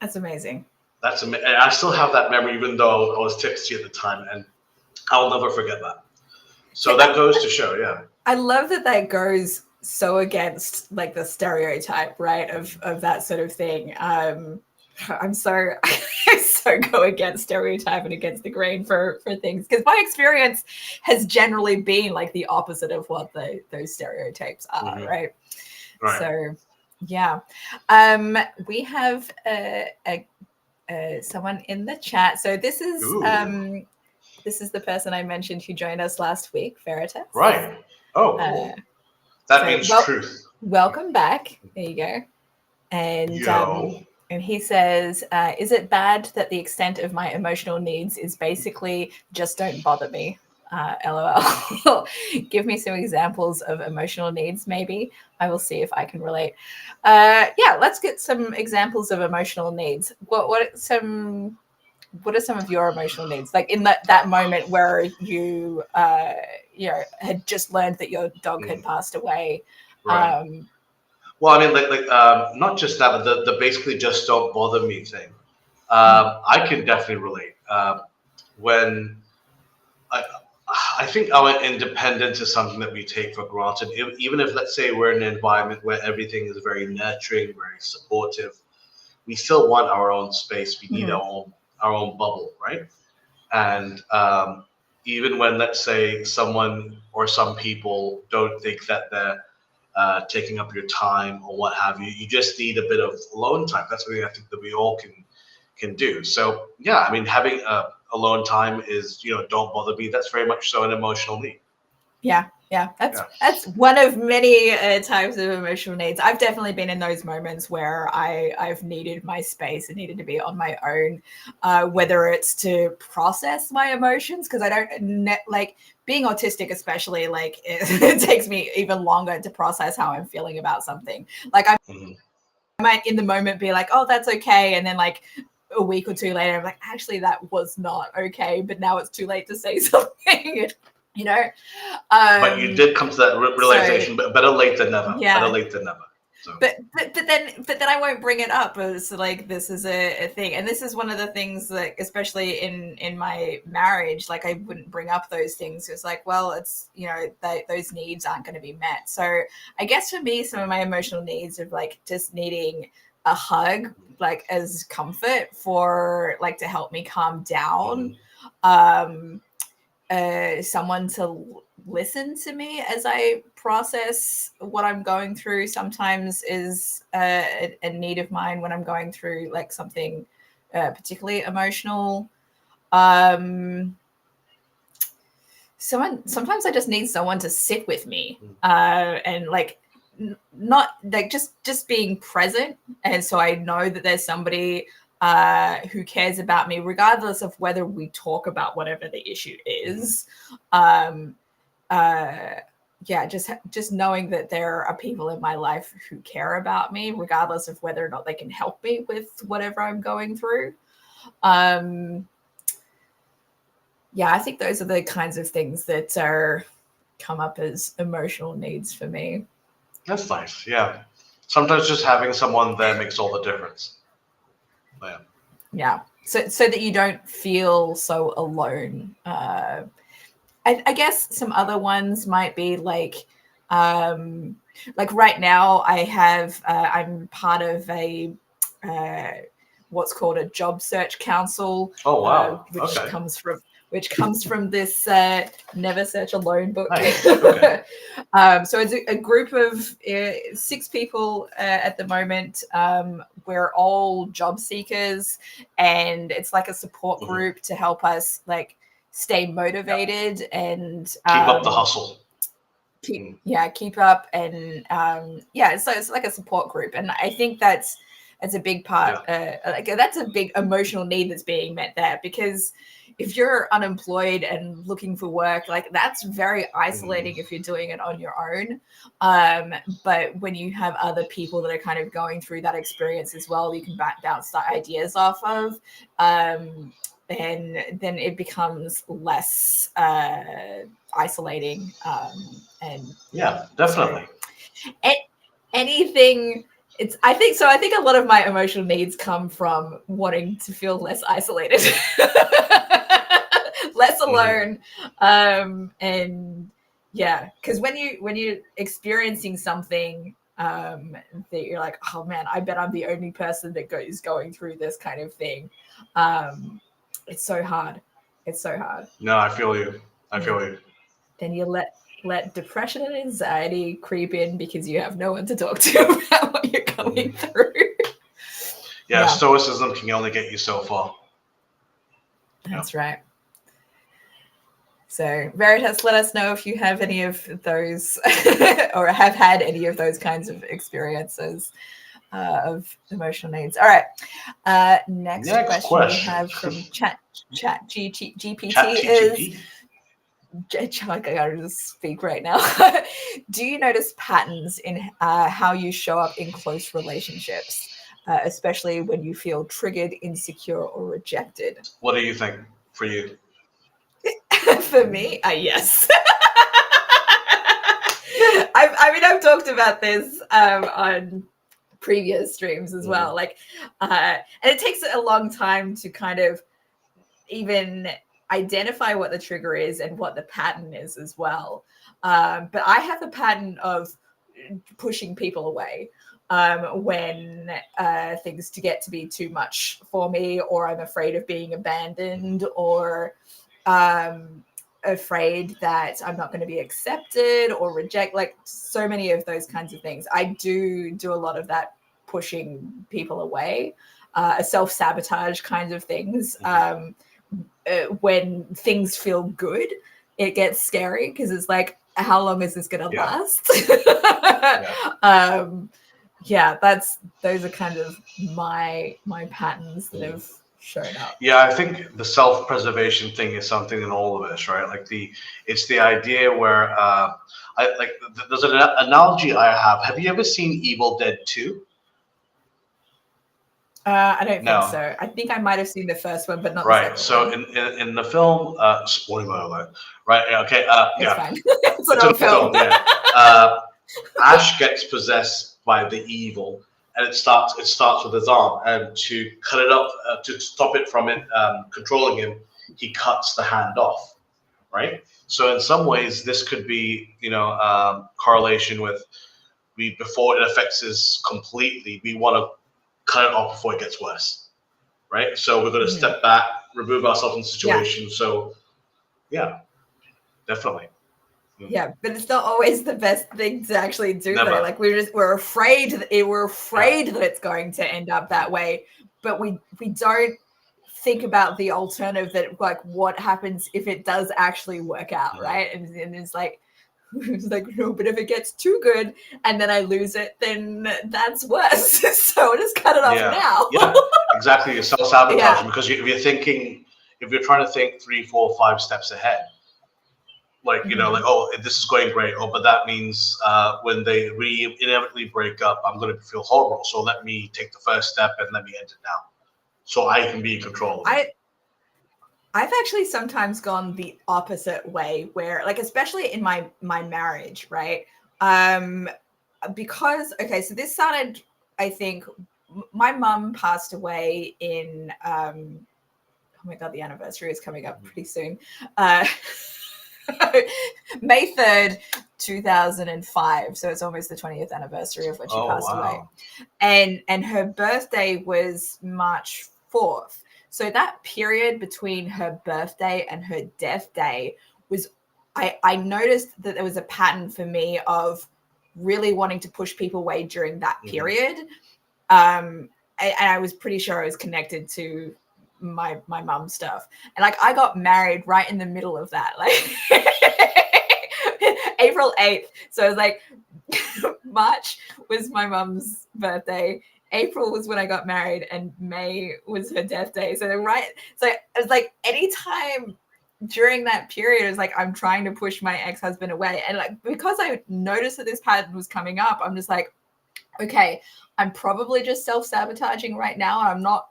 That's amazing. That's amazing. And I still have that memory, even though I was tipsy at the time, and I'll never forget that. So that goes to show, I love that goes so against like the stereotype, right, of that sort of thing. I'm so I so go against stereotype and against the grain for things, because my experience has generally been like the opposite of what those stereotypes are, right? So we have someone in the chat. So this is the person I mentioned who joined us last week, Veritas. Right. Oh, cool. That means truth. Welcome back. There you go. And he says, is it bad that the extent of my emotional needs is basically just don't bother me? LOL. Give me some examples of emotional needs, maybe. I will see if I can relate. Let's get some examples of emotional needs. What are some of your emotional needs, like in that moment where you had just learned that your dog had passed away? Right. Well, I mean, like not just that, but the basically just don't bother me thing. I can definitely relate. When I think our independence is something that we take for granted. Even if, let's say, we're in an environment where everything is very nurturing, very supportive, we still want our own space. We need our own bubble, right? And even when, let's say, someone or some people don't think that they're taking up your time or what have you, you just need a bit of alone time. That's something I think that we all can do. So I mean, having alone time is, don't bother me. That's very much so an emotional need. That's one of many types of emotional needs. I've definitely been in those moments where I've needed my space and needed to be on my own, whether it's to process my emotions, because I don't like being autistic, especially, like it takes me even longer to process how I'm feeling about something. Like I might in the moment be like, oh, that's okay, and then like a week or two later I'm like, actually that was not okay, but now it's too late to say something. you know. But you did come to that realization, but better late than never. Yeah. Better late than never. So. But then I won't bring it up as like this is a thing, and this is one of the things that, especially in my marriage, like I wouldn't bring up those things. It's like, well, it's, you know, those needs aren't going to be met. So I guess for me, some of my emotional needs of like just needing a hug, like as comfort for like to help me calm down, someone to listen to me as I process what I'm going through sometimes is a need of mine when I'm going through like something particularly emotional. Sometimes I just need someone to sit with me and like not like just being present, and so I know that there's somebody who cares about me regardless of whether we talk about whatever the issue is. Just knowing that there are people in my life who care about me regardless of whether or not they can help me with whatever I'm going through. I think those are the kinds of things that come up as emotional needs for me. That's nice. Yeah. Sometimes just having someone there makes all the difference. Yeah. So that you don't feel so alone. I guess some other ones might be like right now I have I'm part of a what's called a job search council. Oh wow! Which comes from this Never Search Alone book. Nice. Okay. So it's a group of 6 people at the moment. We're all job seekers, and it's like a support group to help us like stay motivated and keep up the hustle. Keep up, and so it's like a support group, and I think that's a big part. That's a big emotional need that's being met there, because if you're unemployed and looking for work, like that's very isolating if you're doing it on your own. But when you have other people that are kind of going through that experience as well, you can bounce the ideas off of. And then it becomes less isolating. And yeah, definitely. Anything. I think a lot of my emotional needs come from wanting to feel less isolated, less alone. Because when you're experiencing something that you're like, oh man, I bet I'm the only person that is going through this kind of thing. It's so hard. No, I feel you. Then you let depression and anxiety creep in because you have no one to talk to about what you're going through. Yeah, stoicism can only get you so far. That's right. So Veritas, let us know if you have any of those or have had any of those kinds of experiences of emotional needs. All right. Next question we have from ChatGPT is, I gotta just speak right now. Do you notice patterns in how you show up in close relationships, especially when you feel triggered, insecure, or rejected? What do you think for you? For me, yes. I've talked about this on previous streams as well. Like, and it takes a long time to kind of even identify what the trigger is and what the pattern is as well. But I have a pattern of pushing people away when things get to be too much for me, or I'm afraid of being abandoned, or afraid that I'm not going to be accepted or reject, like so many of those kinds of things. I do a lot of that, pushing people away, self-sabotage kinds of things. When things feel good, it gets scary because it's like, how long is this going to last? Those are kind of my patterns that have shown up. Yeah, I think the self-preservation thing is something in all of us, right? Like it's the idea where there's an analogy I have. Have you ever seen Evil Dead 2? I don't No. think so. I think I might have seen the first one, but not Right. the So second one. in the film, spoiler alert. Right. Okay. It's Yeah. fine. It's an It's old a film. Yeah. Ash gets possessed by the evil, and it starts with his arm, and to cut it up, to stop it from controlling him, he cuts the hand off. Right. So in some ways, this could be correlation with before it affects us completely. We want to cut it off before it gets worse. Right. So we're going to step back, remove ourselves from the situation. So yeah, definitely. Yeah, but it's not always the best thing to actually do. Never. Though. Like we're afraid that that it's going to end up that way, but we don't think about the alternative, that like what happens if it does actually work out, right? And it's like no, but if it gets too good and then I lose it, then that's worse. So just cut it off now. Yeah, exactly. You're self-sabotaging because if you're trying to think 3, 4, 5 steps ahead, like this is going great. Oh, but that means when they inevitably break up, I'm going to feel horrible. So let me take the first step and let me end it now, so I can be in control of it. I've actually sometimes gone the opposite way, where like, especially in my marriage, right? Because, okay, so this started, I think my mum passed away in, oh my God, the anniversary is coming up pretty soon. May 3rd, 2005. So it's almost the 20th anniversary of when she passed away. And her birthday was March 4th. So that period between her birthday and her death day was, I noticed that there was a pattern for me of really wanting to push people away during that period. And I was pretty sure it was connected to my mum stuff. And like, I got married right in the middle of that, like April 8th. So it was like March was my mum's birthday. April was when I got married, and May was her death day. So it was like anytime during that period, it was like I'm trying to push my ex-husband away. And like, because I noticed that this pattern was coming up, I'm just like, okay, I'm probably just self-sabotaging right now. And I'm not,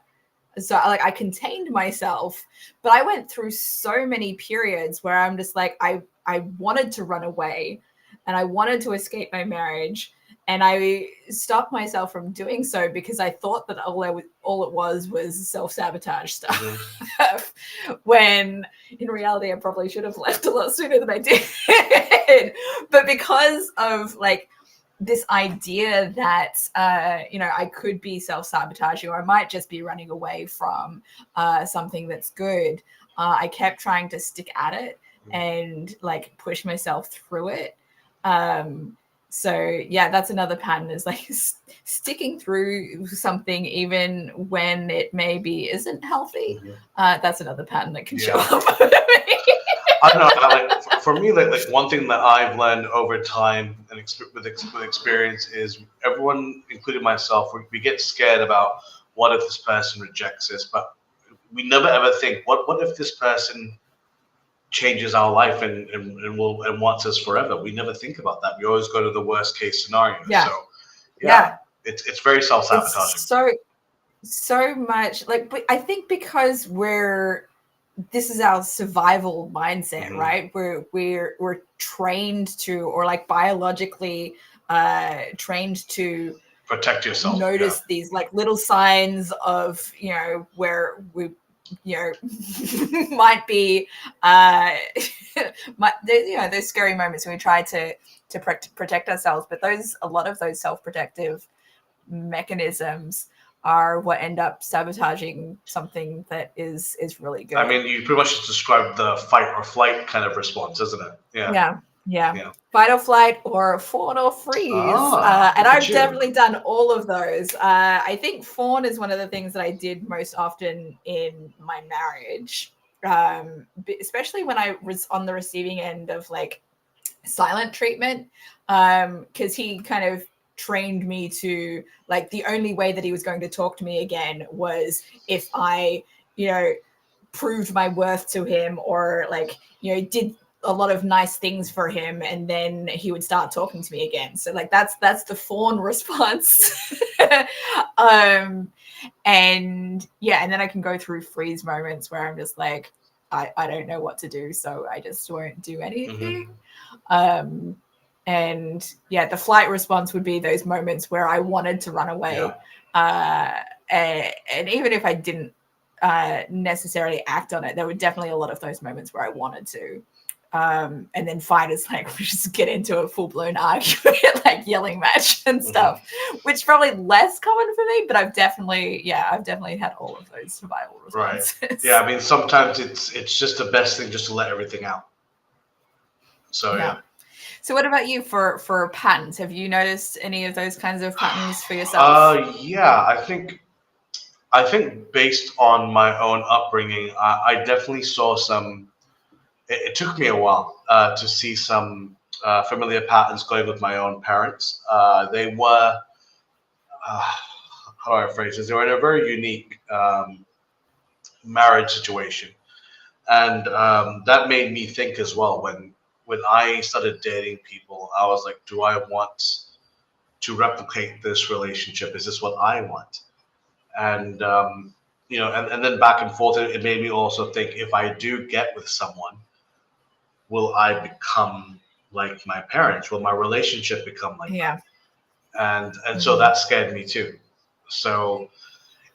so like I contained myself, but I went through so many periods where I'm just like, I wanted to run away and I wanted to escape my marriage. And I stopped myself from doing so because I thought that all it was self-sabotage stuff. When in reality, I probably should have left a lot sooner than I did. But because of like this idea that, I could be self-sabotaging, or I might just be running away from something that's good, I kept trying to stick at it and like push myself through it. So yeah, that's another pattern, is like sticking through something even when it maybe isn't healthy. That's another pattern that can show up. I don't know. Like for me, like one thing that I've learned over time and with experience is everyone, including myself, we get scared about what if this person rejects us, but we never ever think what if this person changes our life and wants us forever. We never think about that. We always go to the worst case scenario. So it's very self-sabotaging. So much like, but I think because this is our survival mindset, right? We're trained to, or like biologically trained to protect yourself. Notice these like little signs of, where we might be there's scary moments when we try to protect ourselves, but a lot of those self-protective mechanisms are what end up sabotaging something that is really good. I mean, you pretty much just described the fight or flight kind of response, isn't it? Yeah. Fight or flight, or fawn or freeze. And I've definitely done all of those. I think fawn is one of the things that I did most often in my marriage, especially when I was on the receiving end of like silent treatment, because he kind of trained me to, like, the only way that he was going to talk to me again was if I, proved my worth to him, or like, did a lot of nice things for him, and then he would start talking to me again. So like that's the fawn response. And and then I can go through freeze moments where I'm just like, I don't know what to do, so I just won't do anything. And the flight response would be those moments where I wanted to run away. And even if I didn't necessarily act on it, there were definitely a lot of those moments where I wanted to. And then fight is like, we just get into a full-blown argument, like yelling match and stuff, which is probably less common for me, but I've definitely had all of those survival responses. Right. Yeah, I mean, sometimes it's just the best thing just to let everything out. So yeah. So what about you for patterns? Have you noticed any of those kinds of patterns for yourself? Yeah, I think based on my own upbringing, I definitely saw some. It took me a while to see some familiar patterns going with my own parents. They were, how do I phrase this? They were in a very unique marriage situation, and that made me think as well. When I started dating people, I was like, do I want to replicate this relationship? Is this what I want? And and then back and forth, it made me also think, if I do get with someone, will I become like my parents? Will my relationship become like that? And so that scared me too. So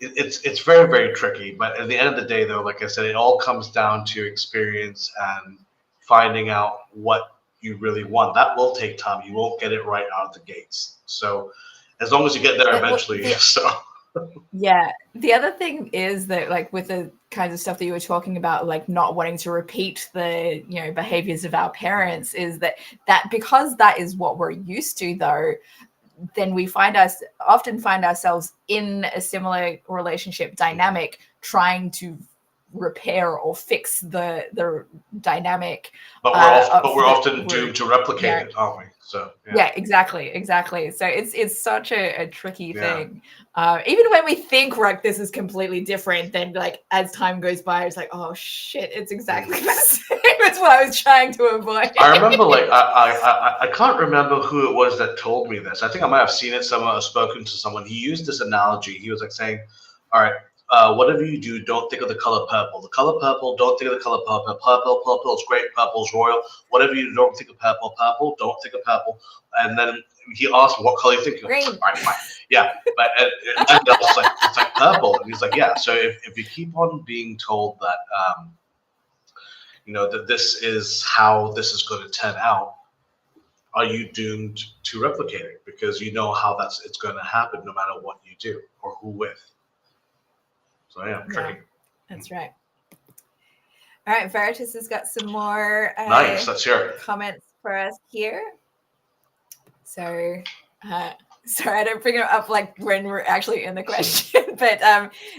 it's very, very tricky. But at the end of the day, though, like I said, it all comes down to experience and finding out what you really want. That will take time. You won't get it right out of the gates. So as long as you get there eventually, Yeah. The other thing is that, like, with the kinds of stuff that you were talking about, like not wanting to repeat the, behaviors of our parents, is that because that is what we're used to, though, then we often find ourselves in a similar relationship dynamic, trying to repair or fix the dynamic. But we're often doomed to replicate it, aren't we? So exactly. So it's such a tricky thing. Even when we think like this is completely different, then like as time goes by, it's like, oh shit, it's exactly the same as what I was trying to avoid. I remember, like, I can't remember who it was that told me this. I think I might have seen it somewhere or spoken to someone. He used this analogy. He was like saying, all right, whatever you do, don't think of the color purple. The color purple, don't think of the color purple. Purple is great. Purple is royal. Whatever you do, don't think of purple. Purple, don't think of purple. And then he asked, what color you think? Green. All right, fine. Yeah, but and I was like, it's like purple. And he's like, yeah. So if you keep on being told that, that this is how this is going to turn out, are you doomed to replicate it? Because you know how it's going to happen no matter what you do or who with. So tricky. That's right. All right, Veritas has got some more nice. Let's hear it. Comments for us here. So, sorry, I don't bring it up like when we're actually in the question, but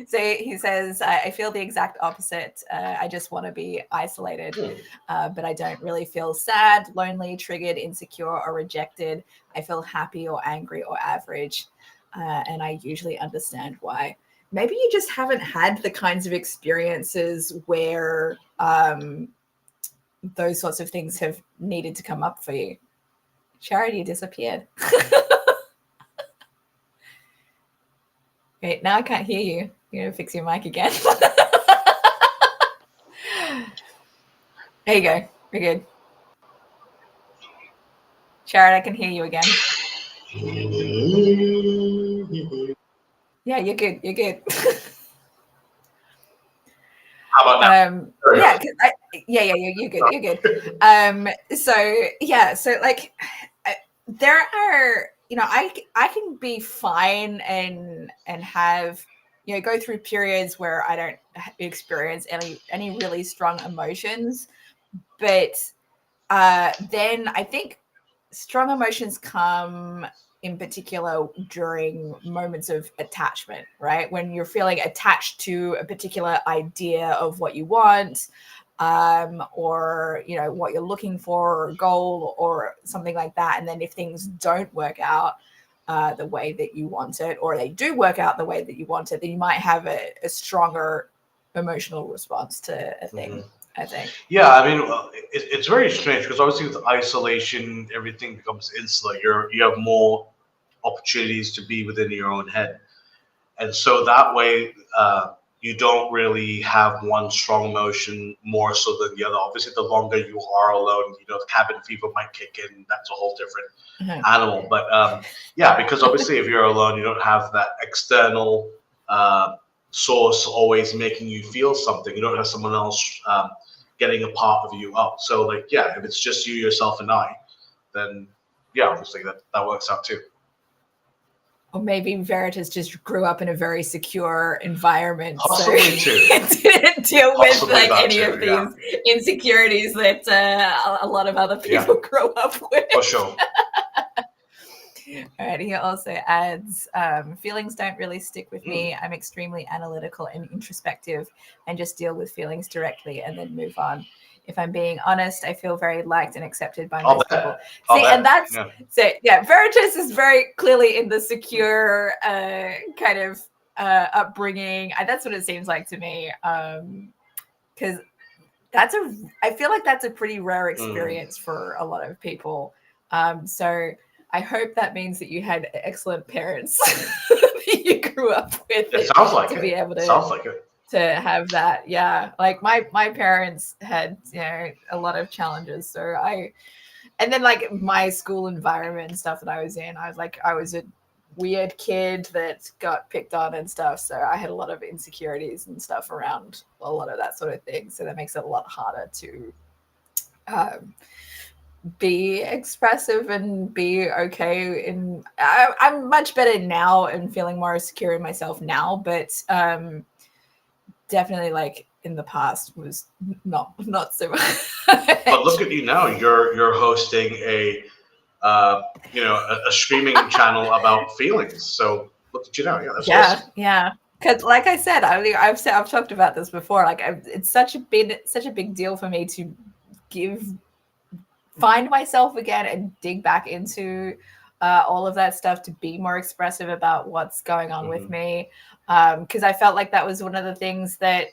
so he says, I feel the exact opposite. I just want to be isolated, but I don't really feel sad, lonely, triggered, insecure, or rejected. I feel happy or angry or average, and I usually understand why. Maybe you just haven't had the kinds of experiences where those sorts of things have needed to come up for you. Charity disappeared. Wait, now I can't hear you. You're going to fix your mic again. There you go. We're good. Sharon, I can hear you again. Yeah, you're good. You're good. How about now? You're good. You're good. So like there are, I can be fine and have, go through periods where I don't experience any really strong emotions, but then I think strong emotions come in particular during moments of attachment, right? When you're feeling attached to a particular idea of what you want, or what you're looking for, or a goal or something like that. And then if things don't work out the way that you want it, or they do work out the way that you want it, then you might have a stronger emotional response to a thing. I think. Yeah, I mean, it's very strange because obviously with isolation, everything becomes insular. You have more opportunities to be within your own head, And so that way, you don't really have one strong emotion more so than the other. Obviously, the longer you are alone, the cabin fever might kick in. That's a whole different animal. But because obviously if you're alone, you don't have that external source always making you feel something. You don't have someone else getting a part of you up. So if it's just you, yourself, and I, then obviously that works out too. Or maybe Veritas just grew up in a very secure environment, Possibly so too. didn't deal with any too, of these insecurities that a lot of other people grow up with. For sure. All right, he also adds, feelings don't really stick with me. I'm extremely analytical and introspective and just deal with feelings directly and then move on. If I'm being honest, I feel very liked and accepted by most people. And that's Veritas is very clearly in the secure kind of upbringing. That's what it seems like to me. Because I feel like that's a pretty rare experience for a lot of people. So I hope that means that you had excellent parents that you grew up with. It sounds like to it. Be able to, sounds like it. To have that, like my parents had a lot of challenges, so and then like my school environment and stuff that I was in, I was a weird kid that got picked on and stuff, so I had a lot of insecurities and stuff around a lot of that sort of thing, so that makes it a lot harder to be expressive and be okay. I'm much better now and feeling more secure in myself now, but definitely like in the past was not so much. But look at you now. You're hosting a streaming channel about feelings. So look at you now. Yeah, that's awesome. Yeah. Because like I said, I've talked about this before. Like it's such a big deal for me to find myself again and dig back into all of that stuff, to be more expressive about what's going on with me. Because I felt like that was one of the things that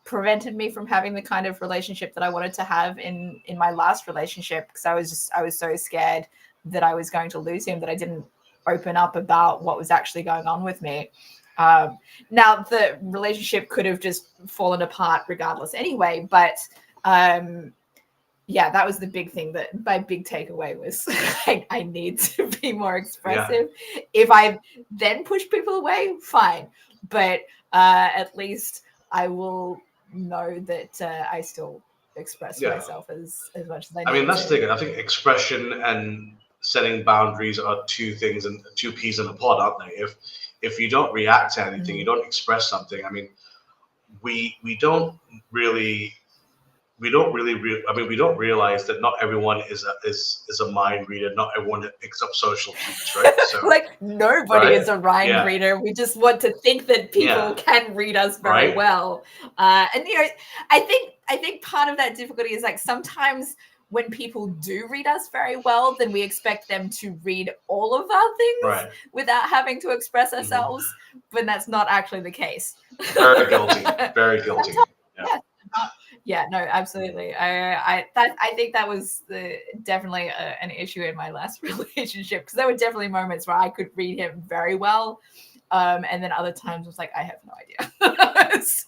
prevented me from having the kind of relationship that I wanted to have in my last relationship, because I was so scared that I was going to lose him that I didn't open up about what was actually going on with me. Now the relationship could have just fallen apart regardless anyway, but that was the big thing. That my big takeaway was I need to be more expressive. If I then push people away, fine, but at least I will know that I still express myself as much as I need. I mean, that's the thing. I think expression and setting boundaries are two things and two peas in a pod, aren't they? If you don't react to anything, you don't express something. I mean, we don't realize that not everyone is a mind reader. Not everyone that picks up social cues, right? So, like nobody is a mind reader. We just want to think that people can read us very well. And I think part of that difficulty is like sometimes when people do read us very well, then we expect them to read all of our things without having to express ourselves. But that's not actually the case. Very guilty. Very guilty. Yeah, no, absolutely. I think that was definitely an issue in my last relationship, because there were definitely moments where I could read him very well, and then other times I was like, I have no idea.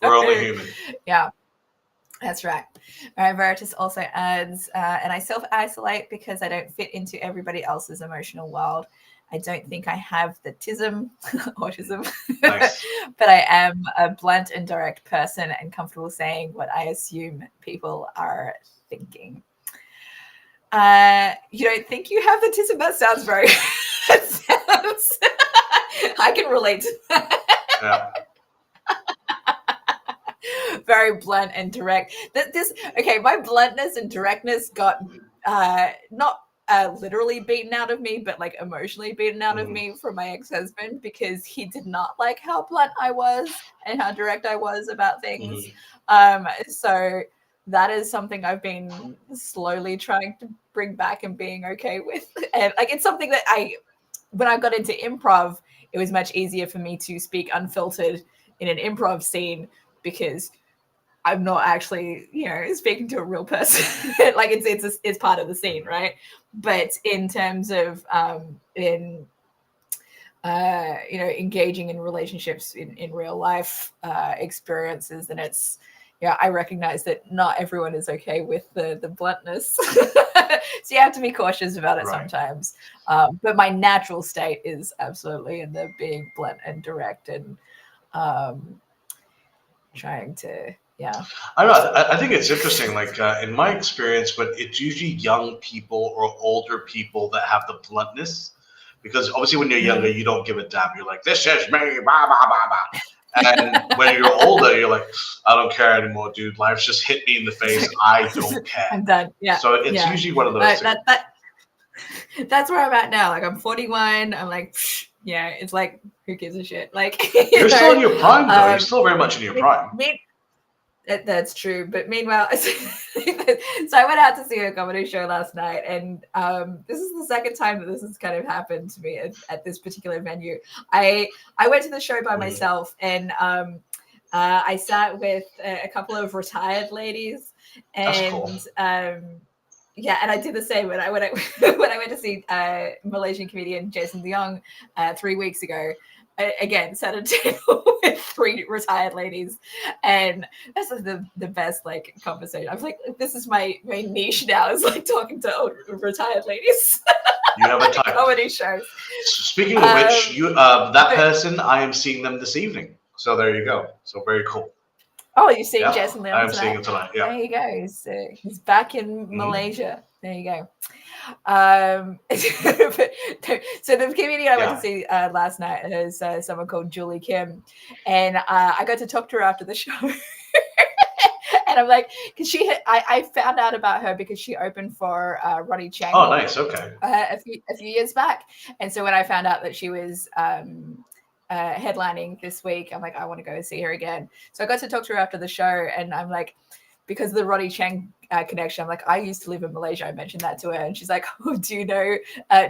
We're only human. Yeah, that's right. All right, Veritas also adds, and I self-isolate because I don't fit into everybody else's emotional world. I don't think I have the autism, Nice. but I am a blunt and direct person and comfortable saying what I assume people are thinking. You don't think you have the autism? That sounds very... I can relate to that. Yeah. Very blunt and direct. My bluntness and directness got not literally beaten out of me, but like emotionally beaten out of me from my ex-husband, because he did not like how blunt I was and how direct I was about things. So that is something I've been slowly trying to bring back and being okay with. And like it's something that when I got into improv, it was much easier for me to speak unfiltered in an improv scene, because I'm not actually, speaking to a real person. Like it's part of the scene, right? But in terms of in engaging in relationships in real life experiences, and it's, I recognize that not everyone is okay with the bluntness. So you have to be cautious about it sometimes. But my natural state is absolutely in the being blunt and direct and trying to, I don't know. I think it's interesting. Like in my experience, but it's usually young people or older people that have the bluntness, because obviously when you're younger, you don't give a damn. You're like, this is me, blah blah blah blah. And when you're older, you're like, I don't care anymore, dude. Life's just hit me in the face. I don't care. I'm done. Yeah. So it's usually one of those things. That's where I'm at now. Like, I'm 41. I'm like, yeah, it's like, who gives a shit? Like, you're still in your prime, though. You're still very much in your prime. That's true. But meanwhile, so I went out to see a comedy show last night, and this is the second time that this has kind of happened to me at this particular venue. I went to the show by myself, and I sat with a couple of retired ladies, and that's cool. And I did the same when I went to see Malaysian comedian Jason Leong 3 weeks ago. Again, sat at a table with 3 retired ladies, and that's the best like conversation. I was like, this is my niche now, is like talking to old retired ladies. You have a type. Comedy shows. Speaking of which, that person, I am seeing them this evening. So there you go. So very cool. Oh, you're seeing Jason Leong I'm tonight? seeing him tonight. Yeah. There you go. He's back in Malaysia. There you go. So the comedian I went to see last night is someone called Julie Kim, and I got to talk to her after the show. And I'm like, because I found out about her because she opened for Ronnie Chang. Oh, nice. Okay. A few years back, and so when I found out that she was headlining this week, I'm like, I want to go see her again. So I got to talk to her after the show, and I'm like, because of the Ronnie Chang connection, I'm like, I used to live in Malaysia. I mentioned that to her, and she's like, oh, do you know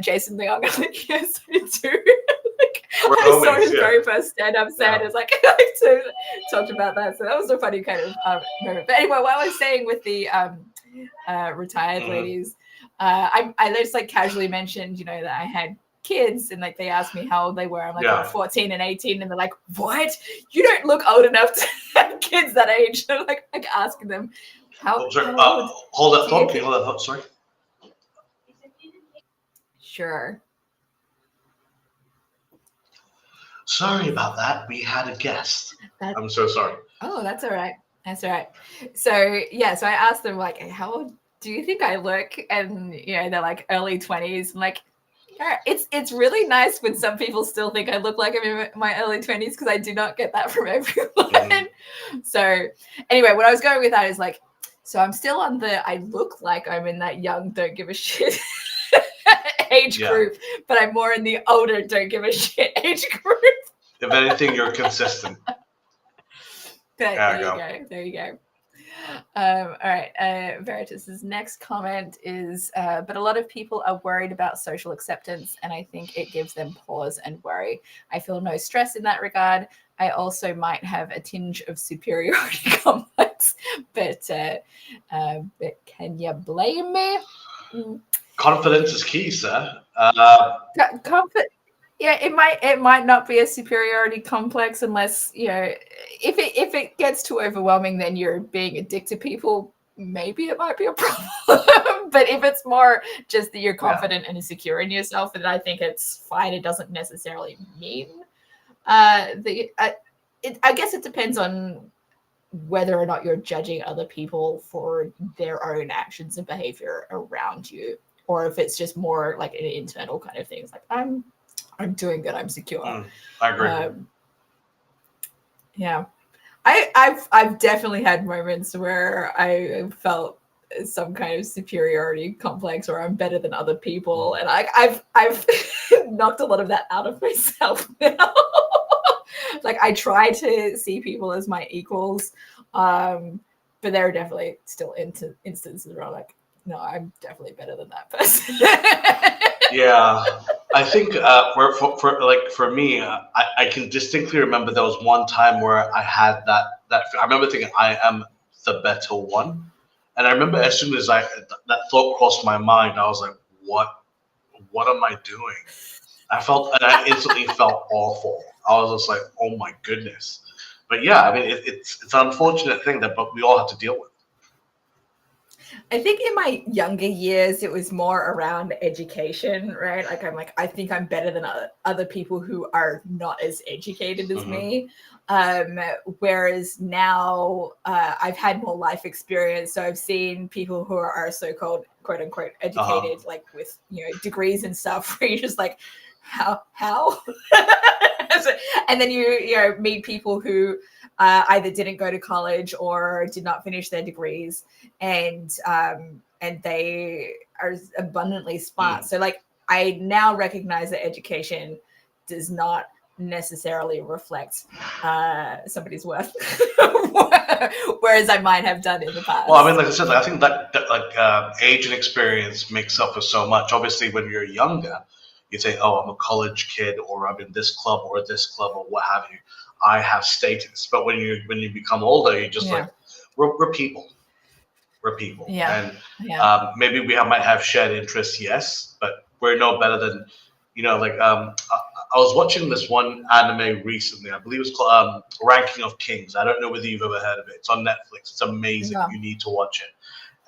Jason Leong? I'm like, yes, I do. Like, I saw his very first stand-up set. It's like, I talked about that. So that was a funny kind of moment. But anyway, what I was saying with the retired ladies, I just like casually mentioned, that I had kids, and like they asked me how old they were. I'm like, 14 and 18, and they're like, what? You don't look old enough to have kids that age. And I'm like asking them, how old? Hold that thought. Can you hold that thought? Sorry. Sure. Sorry about that. We had a guest. I'm so sorry. Oh, that's all right. That's all right. So so I asked them like, how old do you think I look? And they're like early 20s. I'm like, it's really nice when some people still think I look like I'm in my early 20s, because I do not get that from everyone. So anyway, what I was going with that is like, so I'm still on the I look like I'm in that young don't give a shit age group, but I'm more in the older don't give a shit age group. If anything, you're consistent. There you go. All right. Veritas's next comment is, but a lot of people are worried about social acceptance, and I think it gives them pause and worry. I feel no stress in that regard. I also might have a tinge of superiority complex, but can you blame me? Confidence is key, sir. It might not be a superiority complex unless if it gets too overwhelming, then you're being a dick to people. Maybe it might be a problem. But if it's more just that you're confident and secure in yourself, then I think it's fine. It doesn't necessarily mean I guess it depends on whether or not you're judging other people for their own actions and behavior around you, or if it's just more like an internal kind of thing. It's like, I'm doing good. I'm secure. I agree. I've definitely had moments where I felt some kind of superiority complex, or I'm better than other people, and I've knocked a lot of that out of myself now. Like, I try to see people as my equals, but there are definitely still instances where I'm like, no, I'm definitely better than that person. Yeah, I think for me, I can distinctly remember there was one time where I had that. I remember thinking I am the better one, and I remember as soon as that thought crossed my mind, I was like, what am I doing? I instantly felt awful. I was just like, oh my goodness. But yeah, I mean, it's an unfortunate thing that, but we all have to deal with. I think in my younger years, it was more around education, right? Like I think I'm better than other people who are not as educated as me. Whereas now I've had more life experience. So I've seen people who are so-called quote unquote educated, like with, degrees and stuff, where you're just like, how? And then you meet people who either didn't go to college or did not finish their degrees, and they are abundantly smart. So like I now recognize that education does not necessarily reflect somebody's worth, whereas I might have done in the past. Well, I mean, like I said, I think that age and experience makes up for so much. Obviously, when you're younger, you say, "Oh, I'm a college kid," or "I'm in this club or what have you." I have status. But when you become older, you're just like, we're people. We're people. Yeah. And maybe we might have shared interests, yes, but we're no better than, I was watching this one anime recently. I believe it's called Ranking of Kings. I don't know whether you've ever heard of it. It's on Netflix. It's amazing. No. You need to watch it.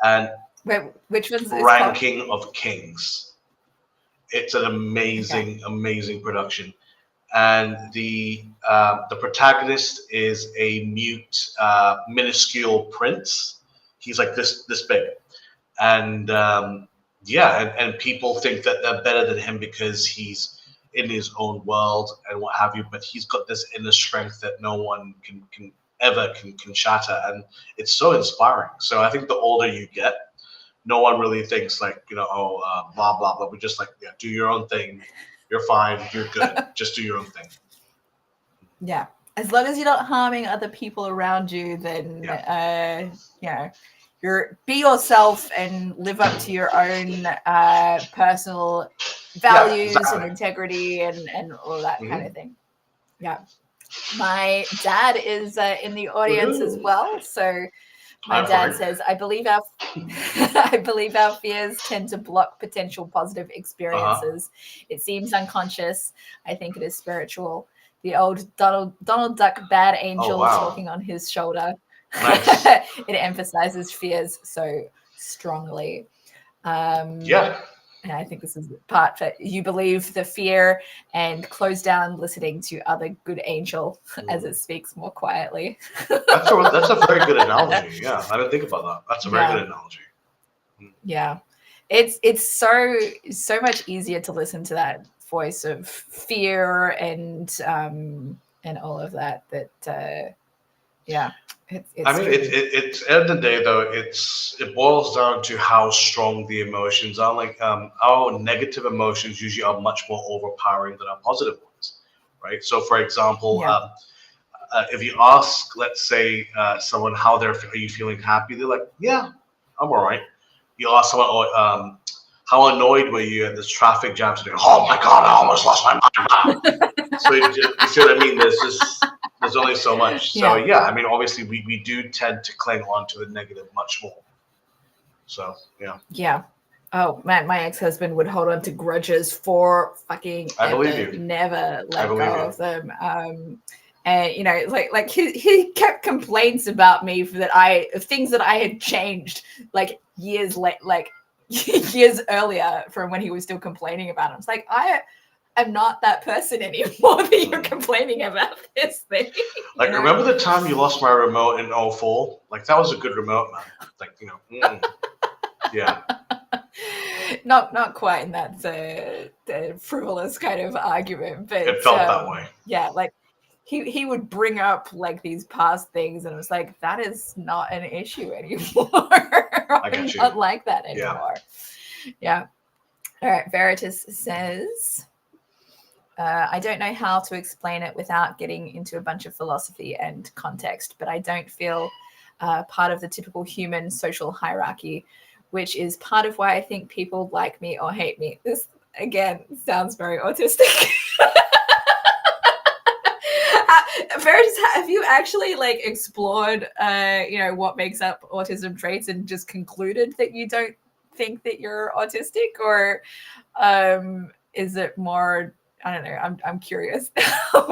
And wait, which one's this? Ranking of Kings. It's an amazing production. And the protagonist is a mute, minuscule prince. He's like this big, and and people think that they're better than him because he's in his own world and what have you. But he's got this inner strength that no one can ever shatter, and it's so inspiring. So I think the older you get, no one really thinks like blah blah blah. We're just like, do your own thing. You're fine. You're good. Just do your own thing. Yeah. As long as you're not harming other people around you, then, be yourself and live up to your own personal values and integrity and all that kind of thing. Yeah. My dad is in the audience as well. So my dad says, I believe our fears tend to block potential positive experiences. It seems unconscious. I think it is spiritual. The old Donald Duck bad angel talking on his shoulder. Nice. It emphasizes fears so strongly. And I think this is the part that you believe the fear and close down listening to other good angel as it speaks more quietly. That's a very good analogy. Yeah, I didn't think about that. That's a very good analogy. Yeah, it's so much easier to listen to that voice of fear and all of that. It's at the end of the day though, it boils down to how strong the emotions are. Like our negative emotions usually are much more overpowering than our positive ones, right? So for example, if you ask, let's say, someone are you feeling happy, they're like, yeah, I'm all right. You ask someone, how annoyed were you at this traffic jam today? Oh my God, I almost lost my mind. So you see what I mean? There's only so much. So I mean, obviously we do tend to cling on to the negative much more. So yeah. Oh man, my ex-husband would hold on to grudges for fucking I believe you. Never let go of them. And like he kept complaints about me of things that I had changed like years years earlier from when he was still complaining about it. It's like I'm not that person anymore that you're complaining about this thing. Like, remember the time you lost my remote in 2004? Like, that was a good remote, man. Like, yeah. Not quite in that the frivolous kind of argument, but it felt that way. Yeah, like he would bring up like these past things, and it was like, that is not an issue anymore. I get you. Not like that anymore. Yeah. All right. Veritas says, I don't know how to explain it without getting into a bunch of philosophy and context, but I don't feel part of the typical human social hierarchy, which is part of why I think people like me or hate me. This, again, sounds very autistic. Veritas, have you actually like explored, what makes up autism traits and just concluded that you don't think that you're autistic, or is it more I don't know, I'm curious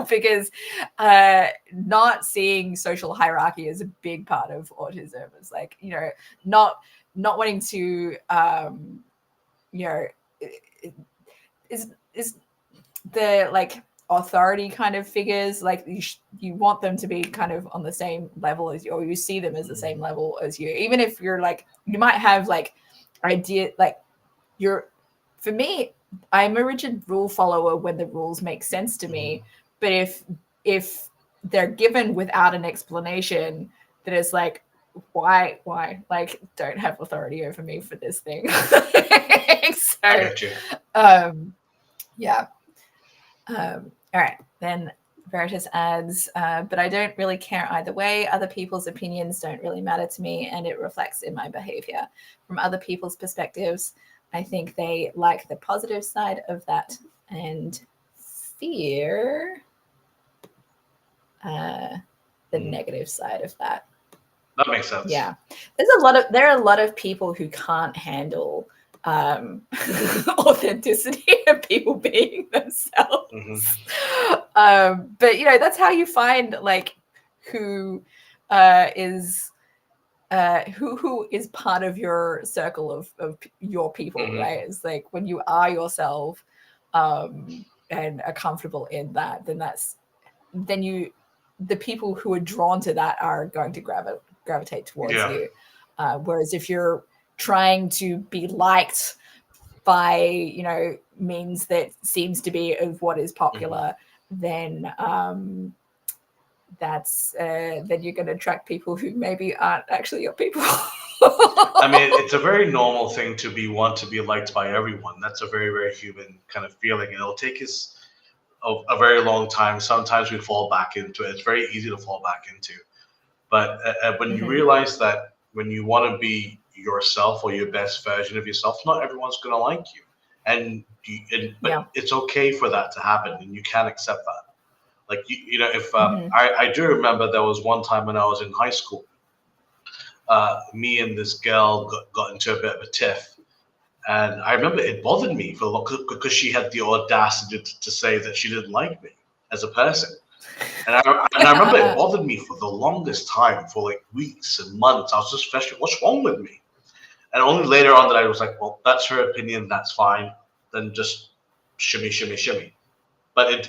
because not seeing social hierarchy is a big part of autism. It's like, you know, not wanting to you know, is the like authority kind of figures, like you want them to be kind of on the same level as you, or you see them as the same level as you, even if you're like, you might have like idea, like for me, I'm a rigid rule follower when the rules make sense to me, but if they're given without an explanation, then it's like, why like, don't have authority over me for this thing. So I got you. Yeah. All right. Then Veritas adds, but I don't really care either way. Other people's opinions don't really matter to me, and it reflects in my behavior. From other people's perspectives, I think they like the positive side of that and fear the negative side of that. That makes sense. Yeah. There are a lot of people who can't handle authenticity and people being themselves. But you know, that's how you find like who is part of your circle of your people, right? It's like when you are yourself and are comfortable in that, then the people who are drawn to that are going to gravitate towards you. Whereas if you're trying to be liked by, you know, means that seems to be of what is popular, then then you're going to attract people who maybe aren't actually your people. I mean, it's a very normal thing to want to be liked by everyone. That's a very, very human kind of feeling, and it'll take us a very long time. Sometimes we fall back into it. It's very easy to fall back into. But when you realize that when you want to be yourself or your best version of yourself, not everyone's going to like you. But it's okay for that to happen, and you can accept that. Like, you know, if I do remember there was one time when I was in high school, me and this girl got into a bit of a tiff. And I remember it bothered me for a lot because she had the audacity to say that she didn't like me as a person. And I remember it bothered me for the longest time, for like weeks and months. I was just frustrated. What's wrong with me? And only later on that I was like, well, that's her opinion. That's fine. Then just shimmy, shimmy, shimmy. But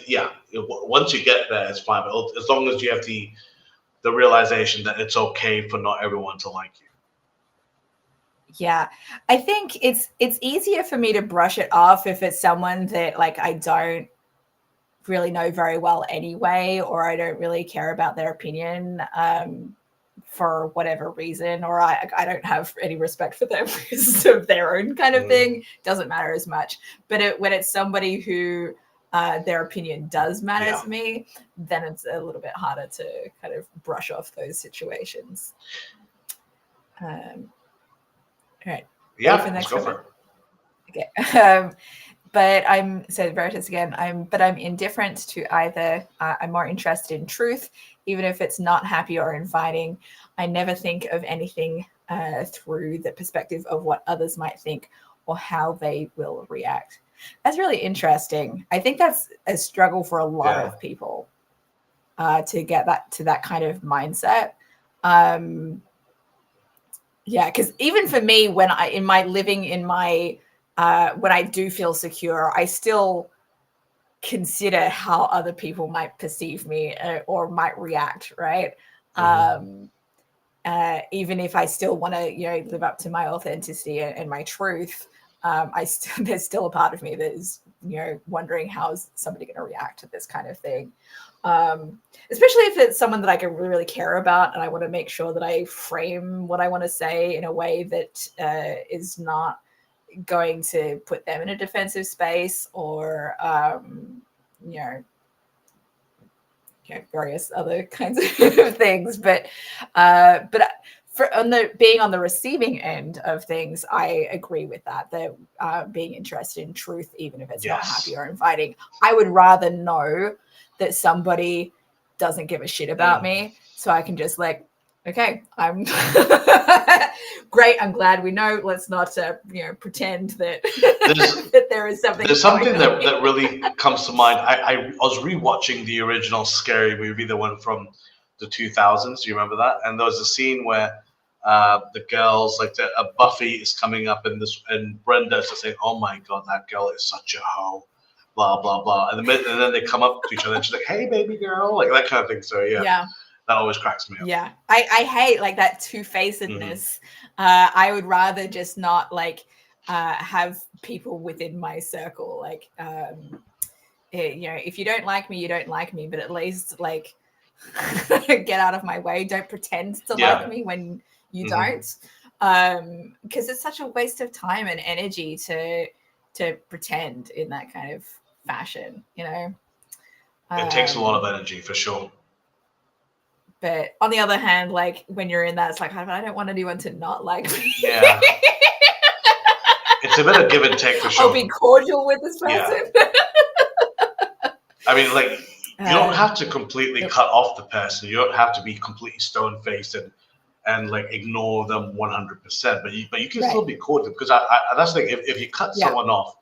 once you get there, it's fine. But as long as you have the realization that it's okay for not everyone to like you. Yeah, I think it's easier for me to brush it off if it's someone that like I don't really know very well anyway, or I don't really care about their opinion for whatever reason, or I don't have any respect for them because of their own kind of thing. Doesn't matter as much. But when it's somebody who their opinion does matter to me, then it's a little bit harder to kind of brush off those situations. All right. Yeah, let's go for it. Okay. But Veritas again, I'm indifferent to either. I'm more interested in truth, even if it's not happy or inviting. I never think of anything through the perspective of what others might think or how they will react. That's really interesting. I think that's a struggle for a lot of people to get to that kind of mindset. Because even for me, when I do feel secure, I still consider how other people might perceive me or might react, right? Even if I still want to, you know, live up to my authenticity and my truth, there's still a part of me that is, you know, wondering how is somebody going to react to this kind of thing. Especially if it's someone that I can really care about, and I want to make sure that I frame what I want to say in a way that is not going to put them in a defensive space or various other kinds of things. But being on the receiving end of things, I agree with that being interested in truth, even if it's not happy or inviting. I would rather know that somebody doesn't give a shit about me, so I can just like Okay, I'm great. I'm glad we know. Let's not, pretend that that there is something. There's something that really comes to mind. I was rewatching the original Scary Movie, the one from the 2000s. Do you remember that? And there was a scene where the girls, like Buffy, is coming up, and Brenda is just saying, "Oh my God, that girl is such a hoe." Blah blah blah, and then they come up to each other, and she's like, "Hey, baby girl," like that kind of thing. So yeah. That always cracks me up. Yeah, I hate like that two-facedness. I would rather just not like have people within my circle. Like, if you don't like me, you don't like me. But at least like get out of my way. Don't pretend to like me when you don't, because it's such a waste of time and energy to pretend in that kind of fashion. It takes a lot of energy for sure. But on the other hand, like when you're in that, it's like, I don't want anyone to not like me. Yeah. It's a bit of give and take for sure. I'll be cordial with this person. Yeah. I mean, like, you don't have to completely cut off the person. You don't have to be completely stone-faced and like ignore them 100%. But you can still be cordial, because I that's the thing. If you cut someone off,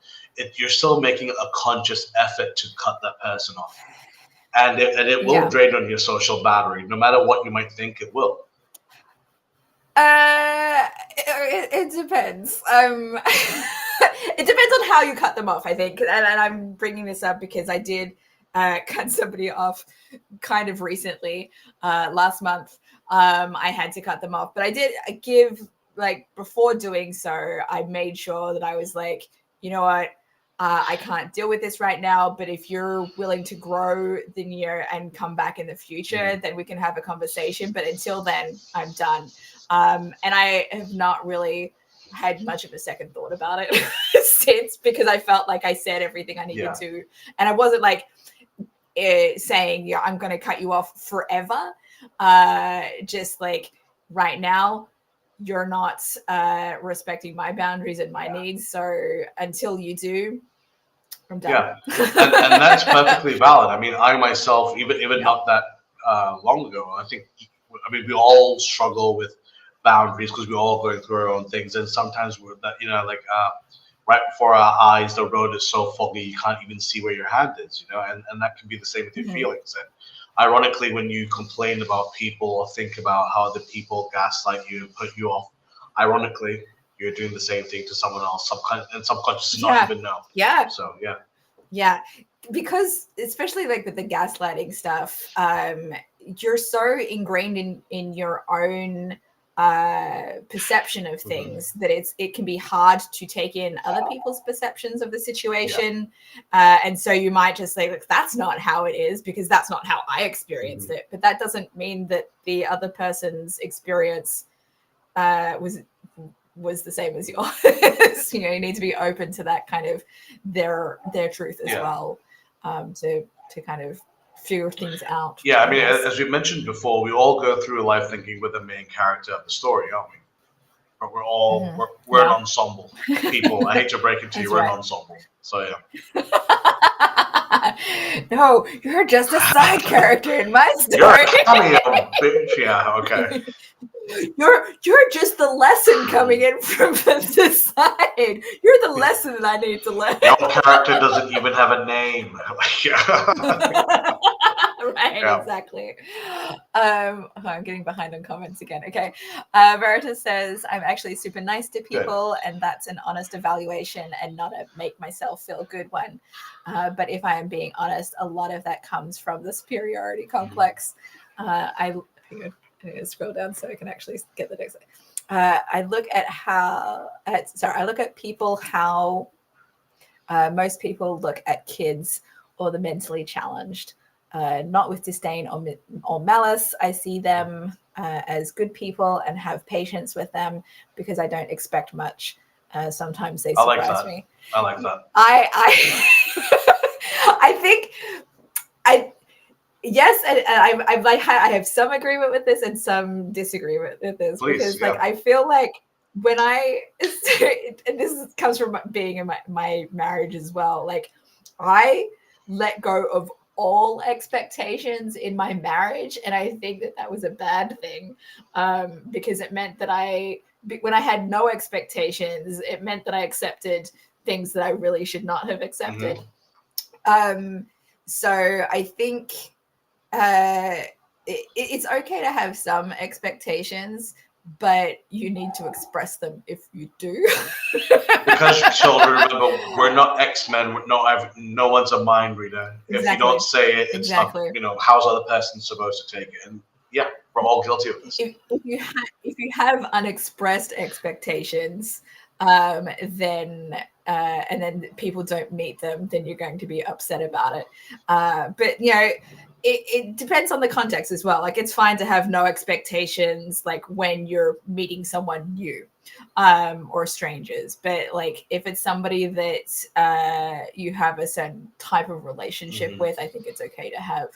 you're still making a conscious effort to cut that person off. And it will drain on your social battery, no matter what you might think it will. It depends. It depends on how you cut them off, I think. And I'm bringing this up because I did cut somebody off kind of recently. Last month, I had to cut them off. But I did give, like, before doing so, I made sure that I was like, you know what? I can't deal with this right now, but if you're willing to grow and come back in the future, then we can have a conversation. But until then, I'm done. And I have not really had much of a second thought about it since, because I felt like I said everything I needed to. And I wasn't like saying, I'm going to cut you off forever. Just like right now, you're not respecting my boundaries and my needs. So until you do, I'm done. Yeah, and that's perfectly valid. I mean, I myself, even not that long ago, I mean, we all struggle with boundaries because we're all going through our own things. And sometimes we're that, right before our eyes, the road is so foggy, you can't even see where your hand is, and that can be the same with your feelings. And ironically, when you complain about people or think about how the people gaslight you and put you off, ironically, you're doing the same thing to someone else, and subconsciously not even know. Yeah. So yeah, because especially like with the gaslighting stuff, you're so ingrained in your own perception of things that it can be hard to take in other people's perceptions of the situation. And so you might just say, look, that's not how it is, because that's not how I experienced it. But that doesn't mean that the other person's experience was the same as yours. You need to be open to that kind of their truth as well, to kind of figure things out. Yeah, I mean, as we mentioned before, we all go through life thinking we're the main character of the story, aren't we? But we're all we're an ensemble. People, I hate to break it to you, we're an ensemble. So no, you're just a side character in my story. You're a cameo, bitch. Yeah, okay. You're just the lesson coming in from the side. You're the lesson that I need to learn. Your character doesn't even have a name. Right, exactly. I'm getting behind on comments again. Okay. Veritas says, I'm actually super nice to people, and that's an honest evaluation and not a make myself feel good one. But if I am being honest, a lot of that comes from the superiority complex. I'm going to scroll down so I can actually get the next. I look at people how most people look at kids or the mentally challenged, not with disdain or malice. I see them as good people and have patience with them because I don't expect much. Sometimes they surprise me. I like that. I think yes, and I have some agreement with this and some disagreement with this. Please, because I feel like when and this comes from being in my marriage as well, like I let go of all expectations in my marriage, and I think that was a bad thing, because it meant that when I had no expectations, it meant that I accepted things that I really should not have accepted. So I think it's okay to have some expectations, but you need to express them if you do. Because children, remember, we're not X-Men. No one's a mind reader. Exactly. If you don't say it, it's not. How's the other person supposed to take it? And yeah, we're all guilty of this. If you have unexpressed expectations, then and then people don't meet them, then you're going to be upset about it. But it depends on the context as well. Like, it's fine to have no expectations, like when you're meeting someone new, or strangers. But like, if it's somebody that you have a certain type of relationship with, I think it's okay to have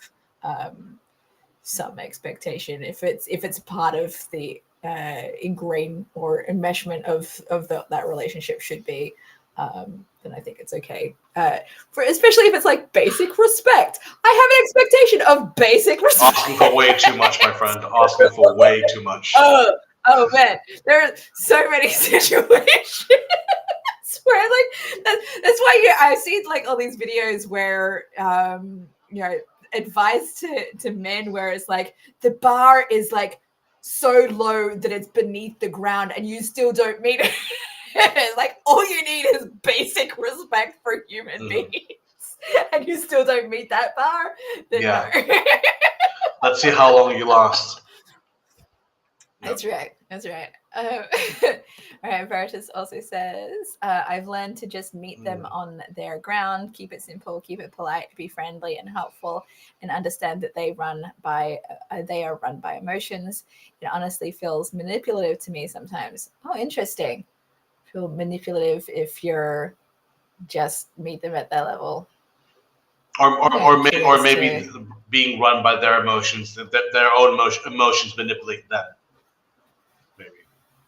some expectation if it's part of the ingrain or enmeshment of that relationship should be. Then I think it's okay. Especially if it's like basic respect. I have an expectation of basic respect. Asking for way too much, my friend. Asking for way too much. Oh man, there are so many situations where like that's why I've seen like all these videos where advice to men where it's like the bar is like so low that it's beneath the ground and you still don't meet it. Like, all you need is basic respect for human beings, and you still don't meet that bar, then no. Let's see how long you last. That's right. All right, Veritas also says, I've learned to just meet them on their ground, keep it simple, keep it polite, be friendly and helpful, and understand that they are run by emotions. It honestly feels manipulative to me sometimes. Oh, interesting. Feel manipulative if you're just meet them at their level. Or maybe being run by their emotions, that their own emotions manipulate them. Maybe.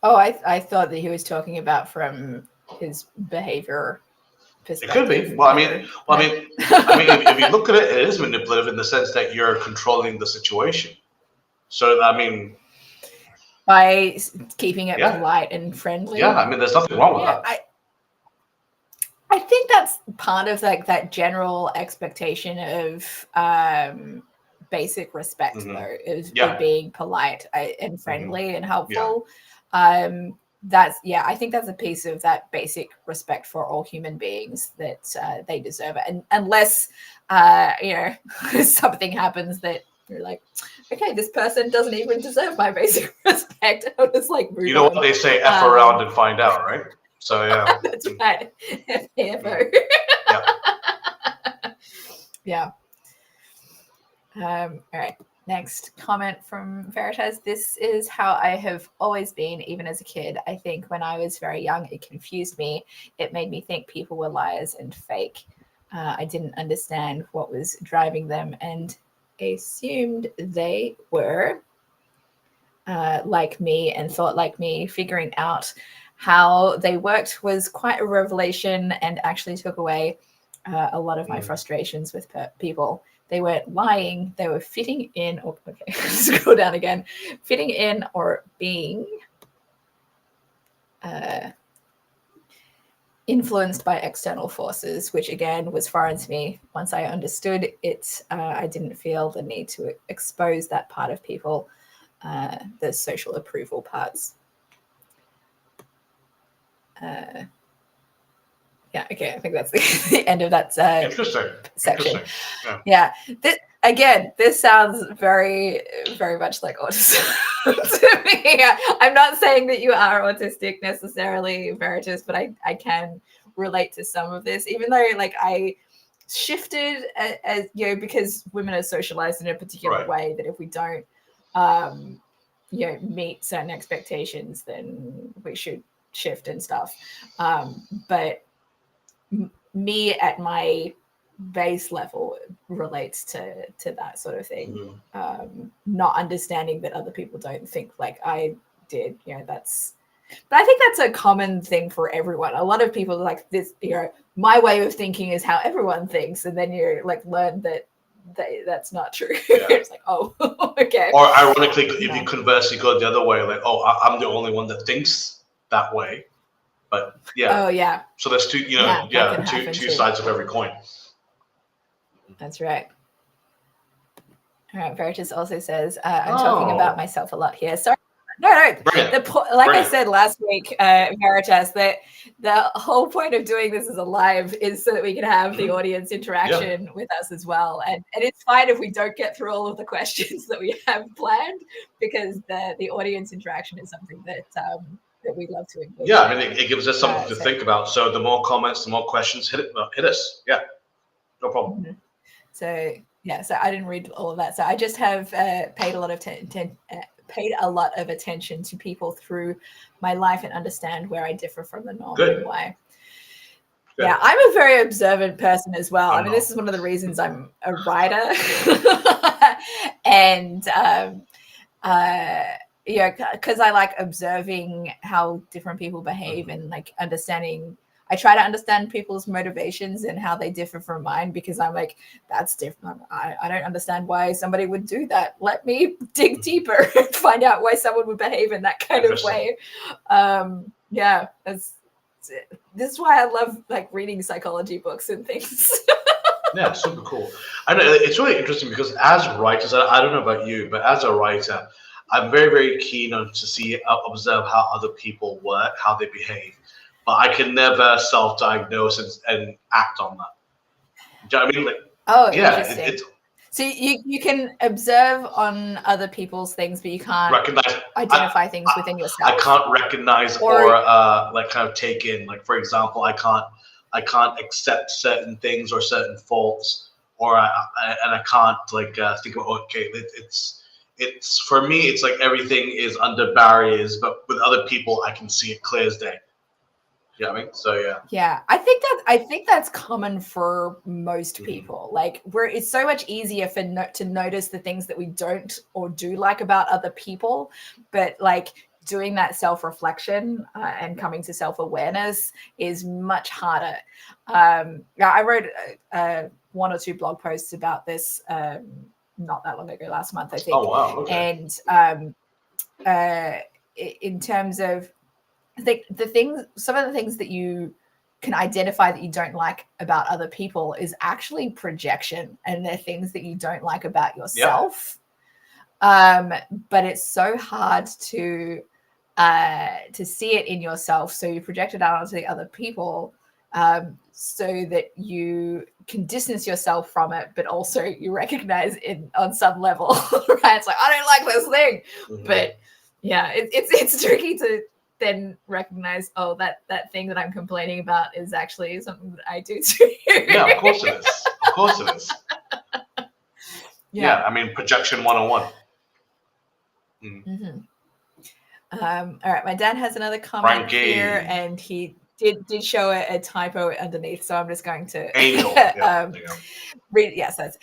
Oh, I thought that he was talking about from his behavior perspective. It could be. Well, I mean, if you look at it, it is manipulative in the sense that you're controlling the situation. So, I mean, by keeping it polite and friendly. Yeah, I mean, there's nothing wrong with that. I think that's part of like that general expectation of basic respect, though, is being polite and friendly and helpful. I think that's a piece of that basic respect for all human beings that they deserve it. And unless something happens that you're like, okay, this person doesn't even deserve my basic respect. I'll just like move on. You know what they say, F around and find out, right? So yeah. That's right. FAFO. Yeah. All right. Next comment from Veritas. This is how I have always been, even as a kid. I think when I was very young, it confused me. It made me think people were liars and fake. I didn't understand what was driving them and assumed they were like me and thought like me. Figuring out how they worked was quite a revelation and actually took away a lot of my frustrations with people. They weren't lying. They were fitting in, or okay, scroll down again, fitting in or being influenced by external forces, which again was foreign to me. Once I understood it, I didn't feel the need to expose that part of people, the social approval parts. Yeah, okay, I think that's the end of that Interesting. section. Interesting. Yeah. This sounds very, very much like autism to me. I'm not saying that you are autistic necessarily, Veritas, but I can relate to some of this, even though like I shifted as because women are socialized in a particular way that if we don't meet certain expectations, then we should shift and stuff. But me at my base level relates to that sort of thing. Not understanding that other people don't think like I did, but I think that's a common thing for everyone. A lot of people are like this, my way of thinking is how everyone thinks, and then you like learn that that's not true. Yeah. It's like, oh, okay. Or ironically, if you conversely go the other way, like, oh, I'm the only one that thinks that way. But yeah. Oh yeah. So there's two, two sides of every coin. That's right. All right. Veritas also says, I'm talking about myself a lot here. Sorry. No. I said last week, Veritas, that the whole point of doing this as a live is so that we can have the audience interaction with us as well. And it's fine if we don't get through all of the questions that we have planned, because the audience interaction is something that we love to include. Yeah, I mean, it gives us something to think about. So the more comments, the more questions, hit us. Yeah, no problem. Mm-hmm. So I didn't read all of that. So I just have paid a lot of attention to people through my life and understand where I differ from the norm and why. Good. Yeah, I'm a very observant person as well. I mean, this is one of the reasons I'm a writer. And because I like observing how different people behave and like understanding. I try to understand people's motivations and how they differ from mine, because I'm like, that's different. I don't understand why somebody would do that. Let me dig deeper and find out why someone would behave in that kind of way. This is why I love like reading psychology books and things. Yeah, super cool. I know it's really interesting because as writers, I don't know about you, but as a writer, I'm very, very keen on to observe how other people work, how they behave. But I can never self-diagnose and act on that. Do you know what I mean? Like, interesting. So you can observe on other people's things, but you can't identify things within yourself. I can't recognize or like kind of take in. Like, for example, I can't accept certain things or certain faults, or I can't like think about, okay, it's for me, it's like everything is under barriers, but with other people, I can see it clear as day. You know what I mean? So yeah, I think that's common for most people. Like, it's so much easier to notice the things that we don't or do like about other people, but like doing that self-reflection and coming to self-awareness is much harder. I wrote one or two blog posts about this not that long ago, last month, I think. Oh wow! Okay. And in terms of some of the things that you can identify that you don't like about other people is actually projection, and they're things that you don't like about yourself. But it's so hard to see it in yourself, so you project it out onto the other people, so that you can distance yourself from it, but also you recognize it on some level. Right? It's like, I don't like this thing, but it's tricky to then recognize, oh, that thing that I'm complaining about is actually something that I do too. Yeah, of course it is. Of course it is. I mean, projection 101. All right, my dad has another comment here, and he did show a typo underneath, so I'm just going to read. Yes, that's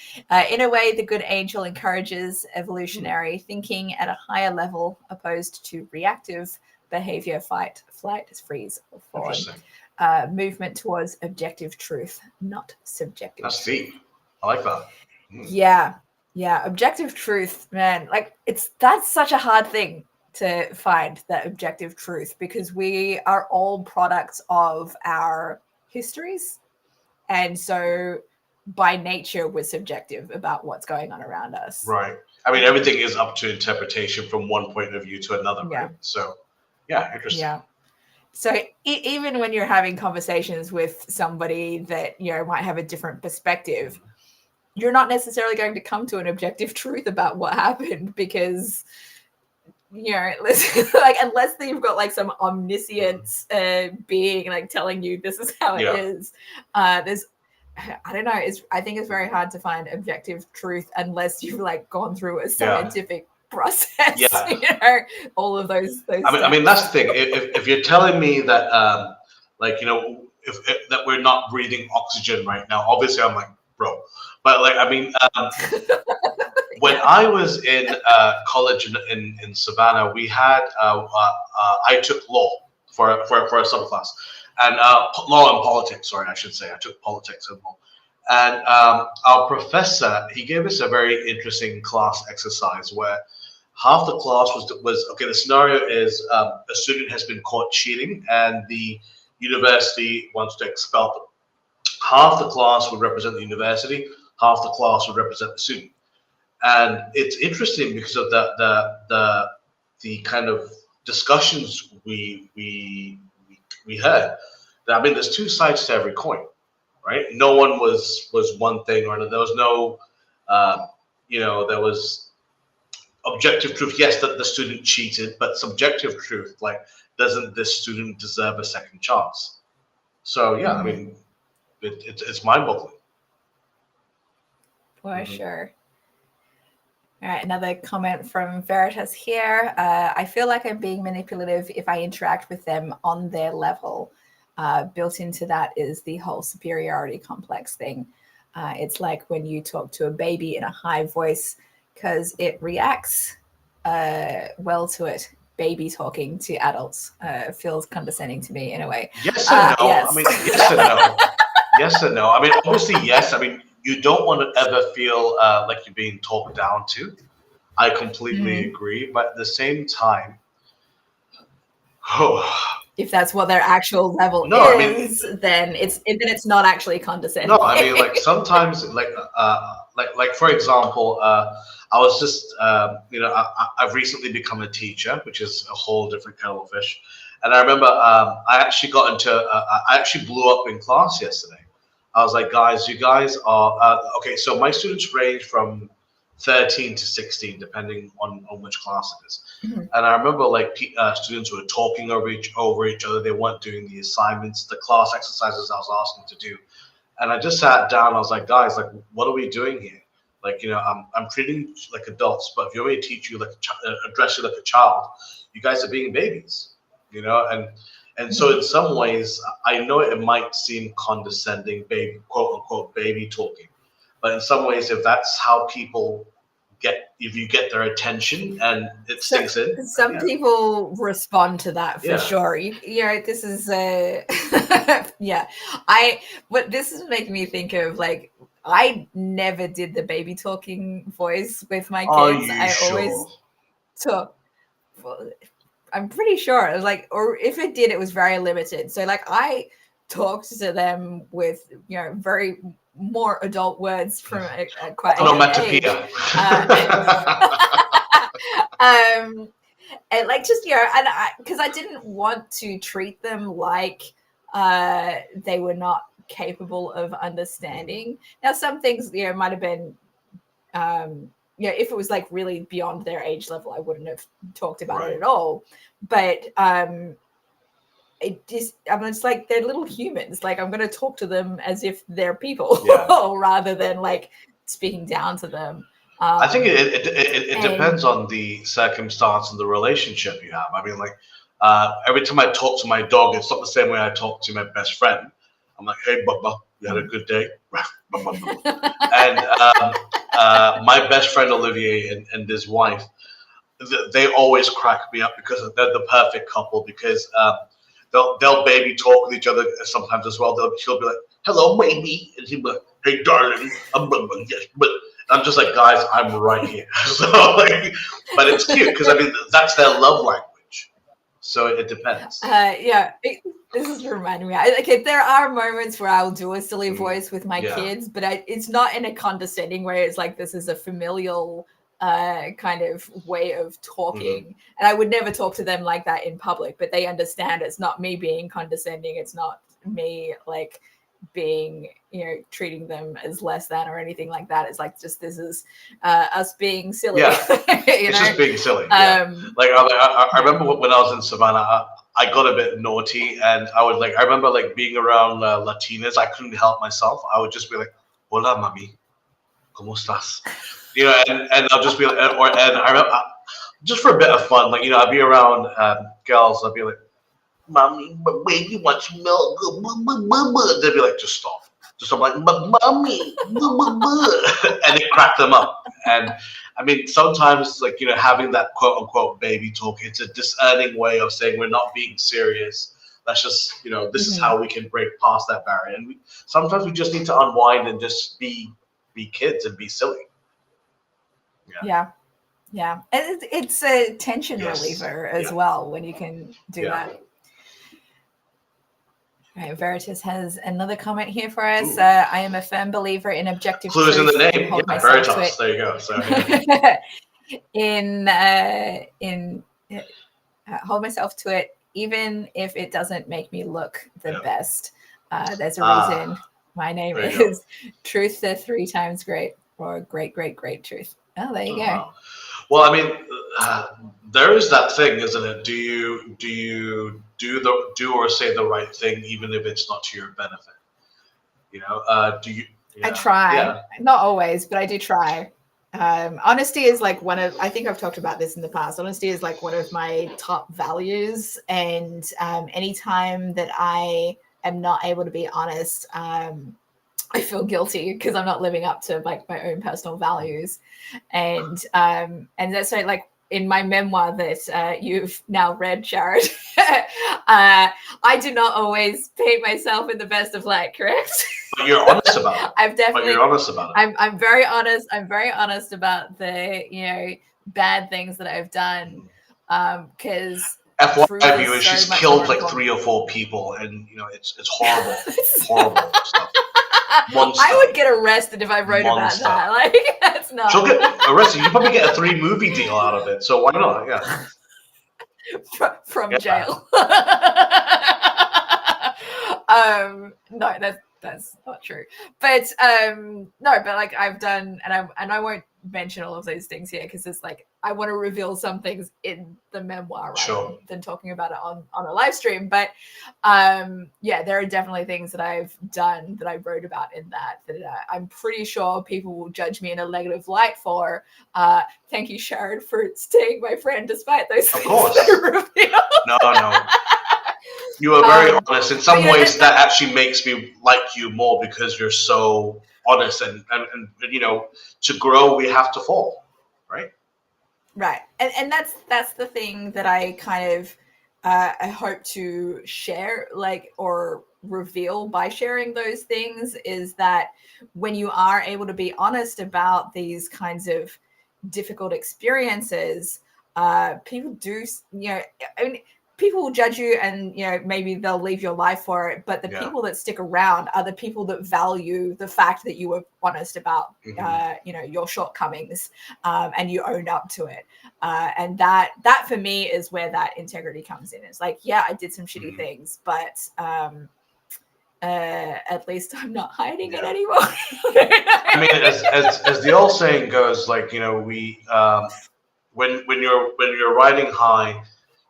in a way, the good angel encourages evolutionary thinking at a higher level, opposed to reactive behavior, fight, flight, freeze, or fawn. Movement towards objective truth, not subjective. That's deep. I like that. Yeah, objective truth, man. Like, that's such a hard thing to find, that objective truth, because we are all products of our histories, and so by nature we're subjective about what's going on around us. Right. I mean, everything is up to interpretation from one point of view to another, right? So interesting. Yeah. So even when you're having conversations with somebody that, might have a different perspective, you're not necessarily going to come to an objective truth about what happened, because unless you've got like some omniscient being like telling you this is how it is, I don't know. I think it's very hard to find objective truth unless you've like gone through a scientific process. All of those. I mean, that's the thing. If you're telling me that, if that we're not breathing oxygen right now, obviously I'm like, bro. But like, I mean, when I was in college in Savannah, we had I took law for a subclass, and law and politics. Sorry, I should say I took politics and law. And our professor, he gave us a very interesting class exercise where half the class was okay. The scenario is a student has been caught cheating, and the university wants to expel them. Half the class would represent the university, half the class would represent the student. And it's interesting because of the kind of discussions we heard. I mean, there's two sides to every coin, right? No one was one thing or another. There was no, there was objective truth. Yes, that the student cheated, but subjective truth, like, doesn't this student deserve a second chance? So yeah, I mean, it's mind-boggling. For sure. All right, another comment from Veritas here. I feel like I'm being manipulative if I interact with them on their level. Built into that is the whole superiority complex thing. It's like when you talk to a baby in a high voice because it reacts well to it. Baby talking to adults feels condescending to me in a way. Yes and no. Yes. I mean, yes and no. Yes and no. I mean, obviously, yes. I mean, you don't want to ever feel like you're being talked down to. I completely agree. But at the same time, if that's what their actual level is, then it's not actually condescending. No, I mean, like, sometimes, like for example, I was just, I've recently become a teacher, which is a whole different kettle of fish. And I remember I actually I actually blew up in class yesterday. I was like, guys, you guys are, okay, so my students range from 13 to 16, depending on which class it is. And I remember, like, students were talking over each other. They weren't doing the assignments, the class exercises I was asking to do. And I just sat down. I was like, guys, like, what are we doing here? Like, I'm treating you like adults, but if you want me to teach you like address you like a child, you guys are being babies, And so in some ways, I know it might seem condescending, baby, quote unquote, baby talking. But in some ways, if that's how people if you get their attention and it sinks in. Some people respond to that for sure. This is what this is making me think of, like, I never did the baby talking voice with my kids. Always talk. Well, I'm pretty sure it was like, or if it did, it was very limited. So like I talked to them with, very more adult words from quite a young age. And like, just, and because I didn't want to treat them like they were not capable of understanding. Now, some things, might have been, if it was like really beyond their age level, I wouldn't have talked about it at all. But it's like they're little humans. Like, I'm going to talk to them as if they're people rather than like speaking down to them. I think it depends on the circumstance and the relationship you have. I mean, like, every time I talk to my dog, it's not the same way I talk to my best friend. I'm like, hey, Bubba, you had a good day? And my best friend Olivier and his wife, they always crack me up because they're the perfect couple, because they'll baby talk with each other sometimes as well. She'll be like, hello, baby. And he'll be like, hey, darling. Yes, but I'm just like, guys, I'm right here. So, like, but it's cute because, I mean, that's their love language. So it depends. This is reminding me. There are moments where I'll do a silly voice with my kids, but it's not in a condescending way. It's like, this is a familial kind of way of talking. And I would never talk to them like that in public, but they understand it's not me being condescending. It's not me like being, treating them as less than or anything like that. It's like, just, this is us being silly. It's just being silly. Like, I remember when I was in Savannah, I got a bit naughty, and I remember like being around Latinas. I couldn't help myself. I would just be like, hola, mami, ¿cómo estás? And I'll just be like, and I remember, just for a bit of fun, like, I'd be around girls. I'd be like, mommy, but baby wants milk. They'd be like, just stop. I'm like, but mommy, and it cracked them up. And I mean, sometimes, like, having that quote unquote baby talk, it's a discerning way of saying we're not being serious. Let's just, this is how we can break past that barrier. And sometimes we just need to unwind and just be kids and be silly. Yeah. And it's a tension reliever as well when you can do that. All right, Veritas has another comment here for us. I am a firm believer in objective clues truth. in the name. Hold myself Veritas. to it. There you go. So, hold myself to it, even if it doesn't make me look the best. There's a reason my name is Truth the 3 times great, or great truth. Oh, there you go. Wow. Well, I mean, there is that thing, isn't it? Do you do or say the right thing, even if it's not to your benefit? Do you? Yeah. I try, not always, but I do try. Honesty is like I think I've talked about this in the past. Honesty is like one of my top values. And anytime that I am not able to be honest, I feel guilty because I'm not living up to like my own personal values. And that's like in my memoir that you've now read, Jared, I do not always paint myself in the best of light, correct? But you're honest about it. I've definitely. But you're honest about it. I'm very honest. I'm very honest about the bad things that I've done. Because FYI viewers, she's killed like 3 or 4 people, and it's horrible, horrible stuff. Monster. I would get arrested if I wrote about that. Like that's not. She'll get arrested. You probably get a 3-movie deal out of it. So why not? Yeah. From jail. No, that's not true. But no, but like I've done, and I won't mention all of those things here because it's like I want to reveal some things in the memoir rather than talking about it on a live stream. But there are definitely things that I've done that I wrote about in that I'm pretty sure people will judge me in a negative light for. Thank you, Sharon, for staying my friend despite those things. Of course. No. You are very honest. In some ways, that actually makes me like you more because you're so honest. And to grow, we have to fall, right? Right. And that's the thing that I kind of I hope to share, like, or reveal by sharing those things, is that when you are able to be honest about these kinds of difficult experiences, people do, people will judge you and, maybe they'll leave your life for it. But the people that stick around are the people that value the fact that you were honest about, your shortcomings, and you owned up to it. And that for me is where that integrity comes in. It's like, I did some shitty things, but at least I'm not hiding it anymore. I mean, as the old saying goes, like, we, when you're riding high,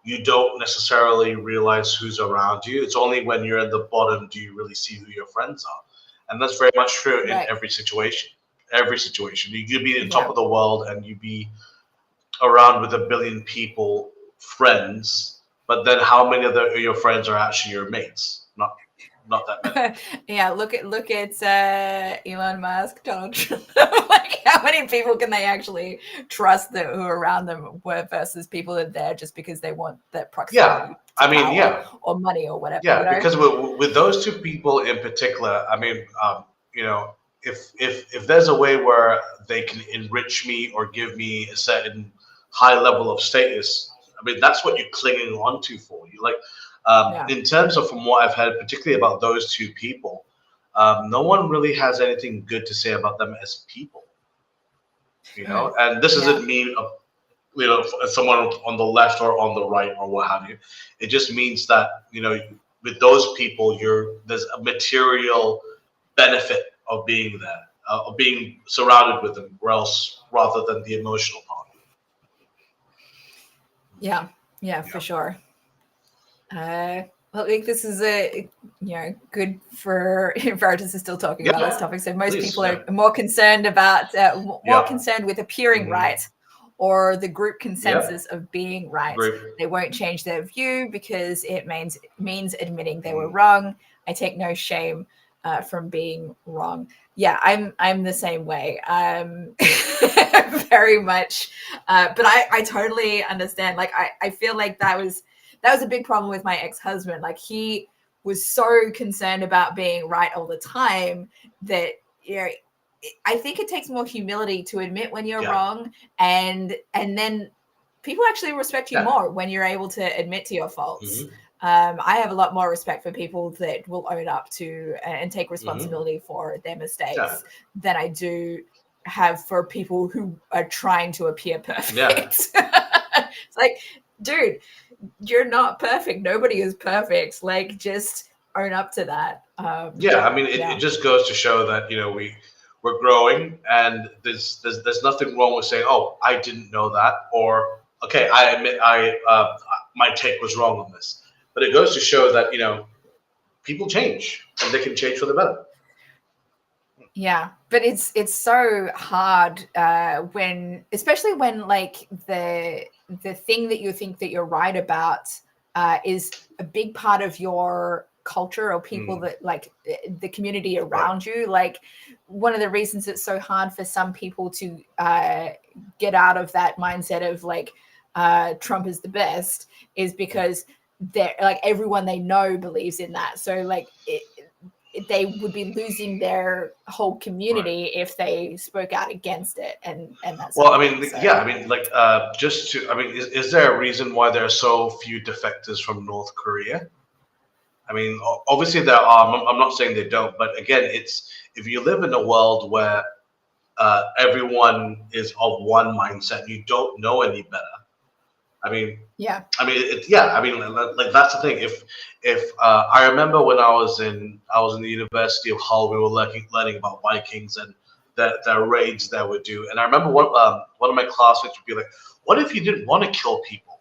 you don't necessarily realize who's around you. It's only when you're at the bottom do you really see who your friends are. And that's very much true in every situation. Every situation. You could be at the top of the world and you be around with 1 billion people, friends, but then how many of your friends are actually your mates? Not that many. Look at Elon Musk, Donald Trump. Like, how many people can they actually trust that who are around them versus people that are there just because they want that proximity? Or money or whatever. Yeah, because with those 2 people in particular, I mean, if there's a way where they can enrich me or give me a certain high level of status, I mean, that's what you're clinging on to for. You like. In terms of from what I've heard, particularly about those 2 people, no one really has anything good to say about them as people. And this doesn't mean someone on the left or on the right or what have you. It just means that with those people, there's a material benefit of being there, of being surrounded with them, rather than the emotional part. Yeah, for sure. Well, I think this is good for Veritas is still talking about this topic. So most people are more concerned about concerned with appearing right, or the group consensus of being right. They won't change their view because it means admitting they were wrong. I take no shame from being wrong. Yeah, I'm the same way. Very much. But I totally understand. Like I feel like that was that was a big problem with my ex-husband. Like, he was so concerned about being right all the time that, you know, I think it takes more humility to admit when you're wrong, and then people actually respect you more when you're able to admit to your faults. I have a lot more respect for people that will own up to and take responsibility for their mistakes than I do have for people who are trying to appear perfect. It's like, dude, you're not perfect. Nobody is perfect. Like, just own up to that. I mean, it just goes to show that, you know, we're growing, and there's nothing wrong with saying, oh, I didn't know that, or okay, I admit my take was wrong on this. But it goes to show that, you know, people change, and they can change for the better. Yeah, but it's so hard when, especially when, like, the thing that you think that you're right about is a big part of your culture, or people that, like, the community around you. Like, one of the reasons it's so hard for some people to get out of that mindset of, like, Trump is the best, is because they're, like, everyone they know believes in that. So, like, they would be losing their whole community if they spoke out against it, and that's well. I mean, I mean, like, is there a reason why there are so few defectors from North Korea? I mean, obviously there are. I'm not saying they don't, but again, it's, if you live in a world where everyone is of one mindset, you don't know any better. I mean, like, that's the thing. If I remember when I was in the University of Hull, we were learning about Vikings and the raids they would do. And I remember one of my classmates would be like, "What if you didn't want to kill people?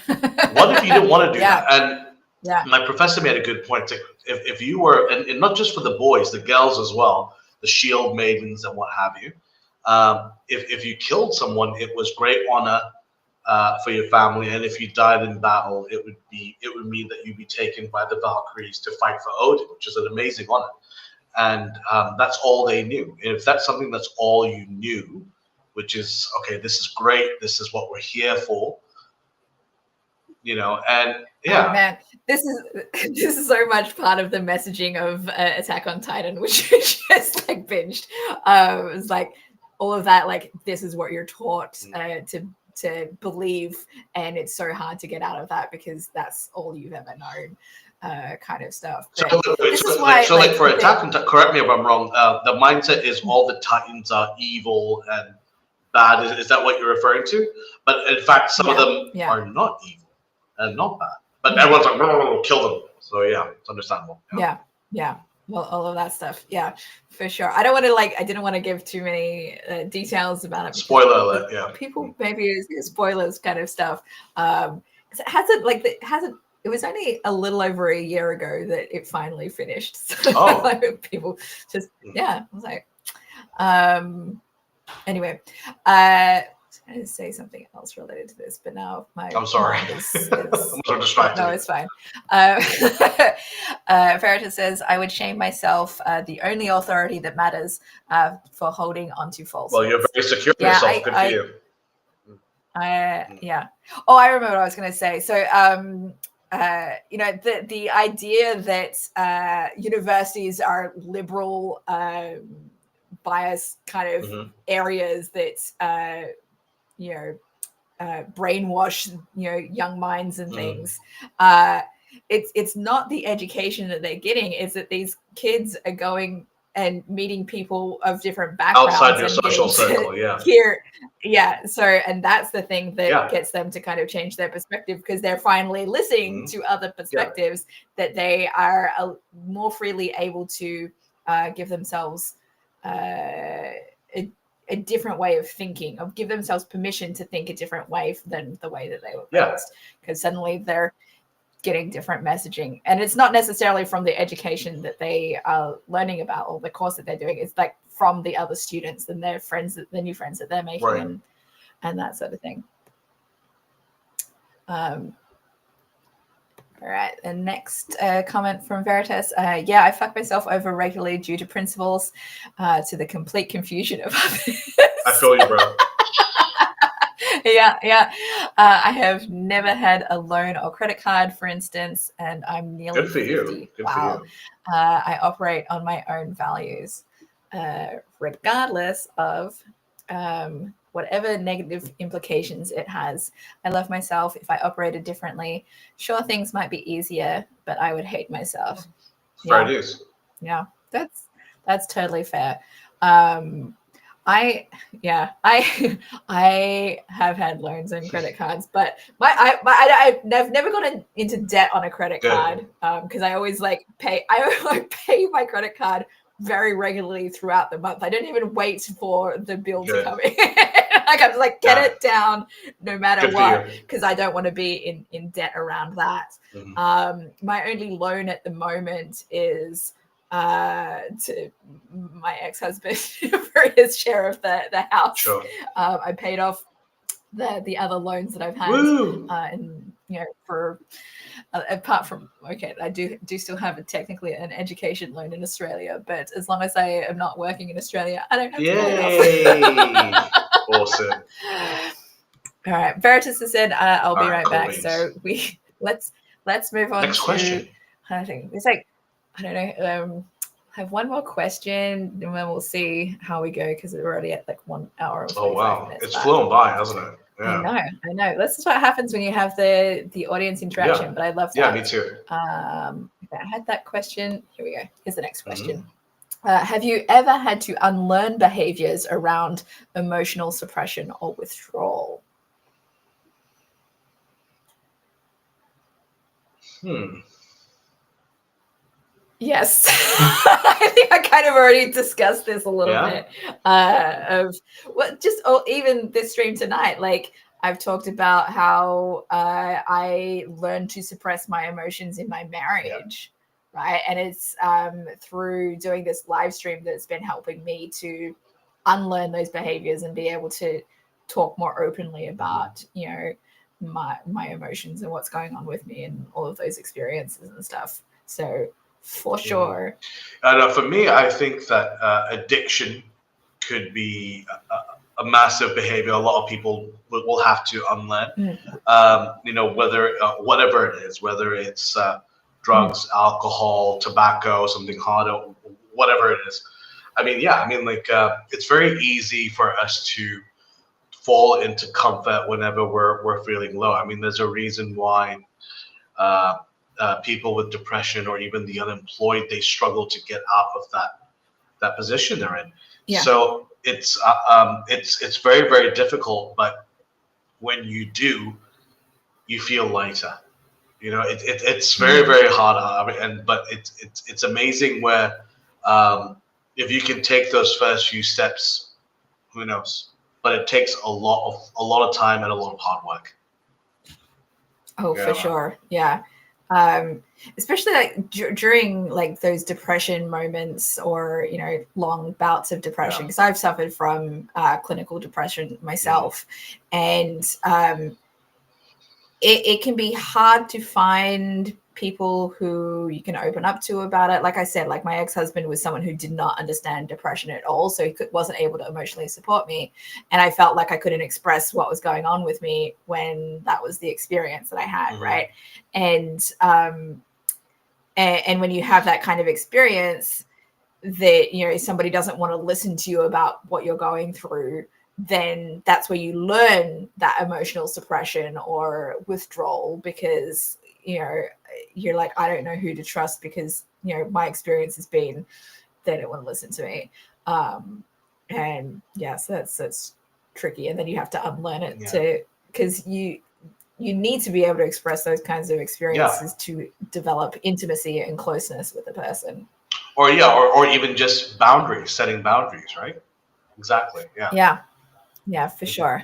What if you didn't want to do that?" And my professor made a good point. It's like, if you were, and not just for the boys, the girls as well, the shield maidens and what have you. If you killed someone, it was great honor for your family, and if you died in battle, it would mean that you'd be taken by the Valkyries to fight for Odin, which is an amazing honor. And that's all they knew. And if that's something that's all you knew, which is, okay, this is great, this is what we're here for, you know. And oh, man, this is so much part of the messaging of Attack on Titan, which we just, like, binged. It's like, all of that, like, this is what you're taught to believe, and it's so hard to get out of that because that's all you've ever known, kind of stuff. But this is why, like, for Attack on Titan, correct me if I'm wrong, the mindset is all the Titans are evil and bad. Is that what you're referring to? But in fact, some of them are not evil and not bad. But everyone's like, no, kill them. So yeah, it's understandable. Yeah. Well, all of that stuff. Yeah, for sure. I didn't want to give too many details about it. Spoiler alert, yeah. People, maybe spoilers kind of stuff. Because it was only a little over a year ago that it finally finished. So like, people just, I was like, anyway, I was going to say something else related to this, but now I'm sorry. I'm so distracted. No, it's fine. Veritas says, I would shame myself, the only authority that matters, for holding onto false. Well, you're very secure in yourself. Good for you. Yeah. Oh, I remember what I was going to say. So, the idea that utuniversities are liberal, bias kind of areas that, brainwash, young minds and things. It's not the education that they're getting. It's that these kids are going and meeting people of different backgrounds outside your social circle. So, and that's the thing that gets them to kind of change their perspective, because they're finally listening to other perspectives that they are more freely able to give themselves a different way of thinking, of give themselves permission to think a different way than the way that they were raised, because suddenly they're getting different messaging. And it's not necessarily from the education that they are learning about or the course that they're doing. It's like from the other students and their friends, the new friends that they're making, and that sort of thing. All right, the next comment from Veritas. I fuck myself over regularly due to principles, to the complete confusion of others. I feel you, bro. Yeah. I have never had a loan or credit card, for instance, and I'm nearly Good for you. 50. Good for Wow. you. I operate on my own values, regardless of whatever negative implications it has. I love myself. If I operated differently, sure, things might be easier, but I would hate myself. Fair dues. Yeah, that's totally fair. I I have had loans and credit cards, but I've never gotten into debt on a credit card because I always pay my credit card very regularly throughout the month. I don't even wait for the bill to come in. I just get it down no matter what, because I don't want to be in debt around that. My only loan at the moment is to my ex-husband for his share of the house. Sure. I paid off the other loans that I've had, and for apart from I do still have technically an education loan in Australia, but as long as I am not working in Australia, I don't have to pay it off. Awesome. All right, Veritas has said I'll be right back. So let's move on next question. I think it's I don't know. Have one more question, and then we'll see how we go because we're already at 1 hour and 45 minutes. It's flown by, hasn't it? Yeah. I know. This is what happens when you have the audience interaction. But I love that. Yeah, me too. I had that question. Here we go. Here's the next question. Have you ever had to unlearn behaviors around emotional suppression or withdrawal? Yes. I think I kind of already discussed this a little bit even this stream tonight. I've talked about how I learned to suppress my emotions in my marriage, right? And it's through doing this live stream that's been helping me to unlearn those behaviors and be able to talk more openly about, my emotions and what's going on with me and all of those experiences and stuff. So for sure. For me, I think that addiction could be a massive behavior a lot of people will have to unlearn. Whether whatever it is, whether it's drugs, alcohol, tobacco, something harder, whatever it is. It's very easy for us to fall into comfort whenever we're feeling low. There's a reason why people with depression or even the unemployed, they struggle to get out of that position they're in. So it's very, very difficult, but when you do, you feel lighter. It's very, very hard. But it's amazing where if you can take those first few steps, who knows? But it takes a lot of time and a lot of hard work. For sure. Yeah. Especially during those depression moments or long bouts of depression, because I've suffered from clinical depression myself, and it can be hard to find people who you can open up to about it. Like I said, my ex-husband was someone who did not understand depression at all, so he wasn't able to emotionally support me, and I felt like I couldn't express what was going on with me when that was the experience that I had, right? And when you have that kind of experience that somebody doesn't want to listen to you about what you're going through, then that's where you learn that emotional suppression or withdrawal, because you're like, I don't know who to trust because my experience has been they don't want to listen to me, and so that's tricky, and then you have to unlearn it because you need to be able to express those kinds of experiences to develop intimacy and closeness with the person, or even just setting boundaries, right? Exactly. Yeah, for sure.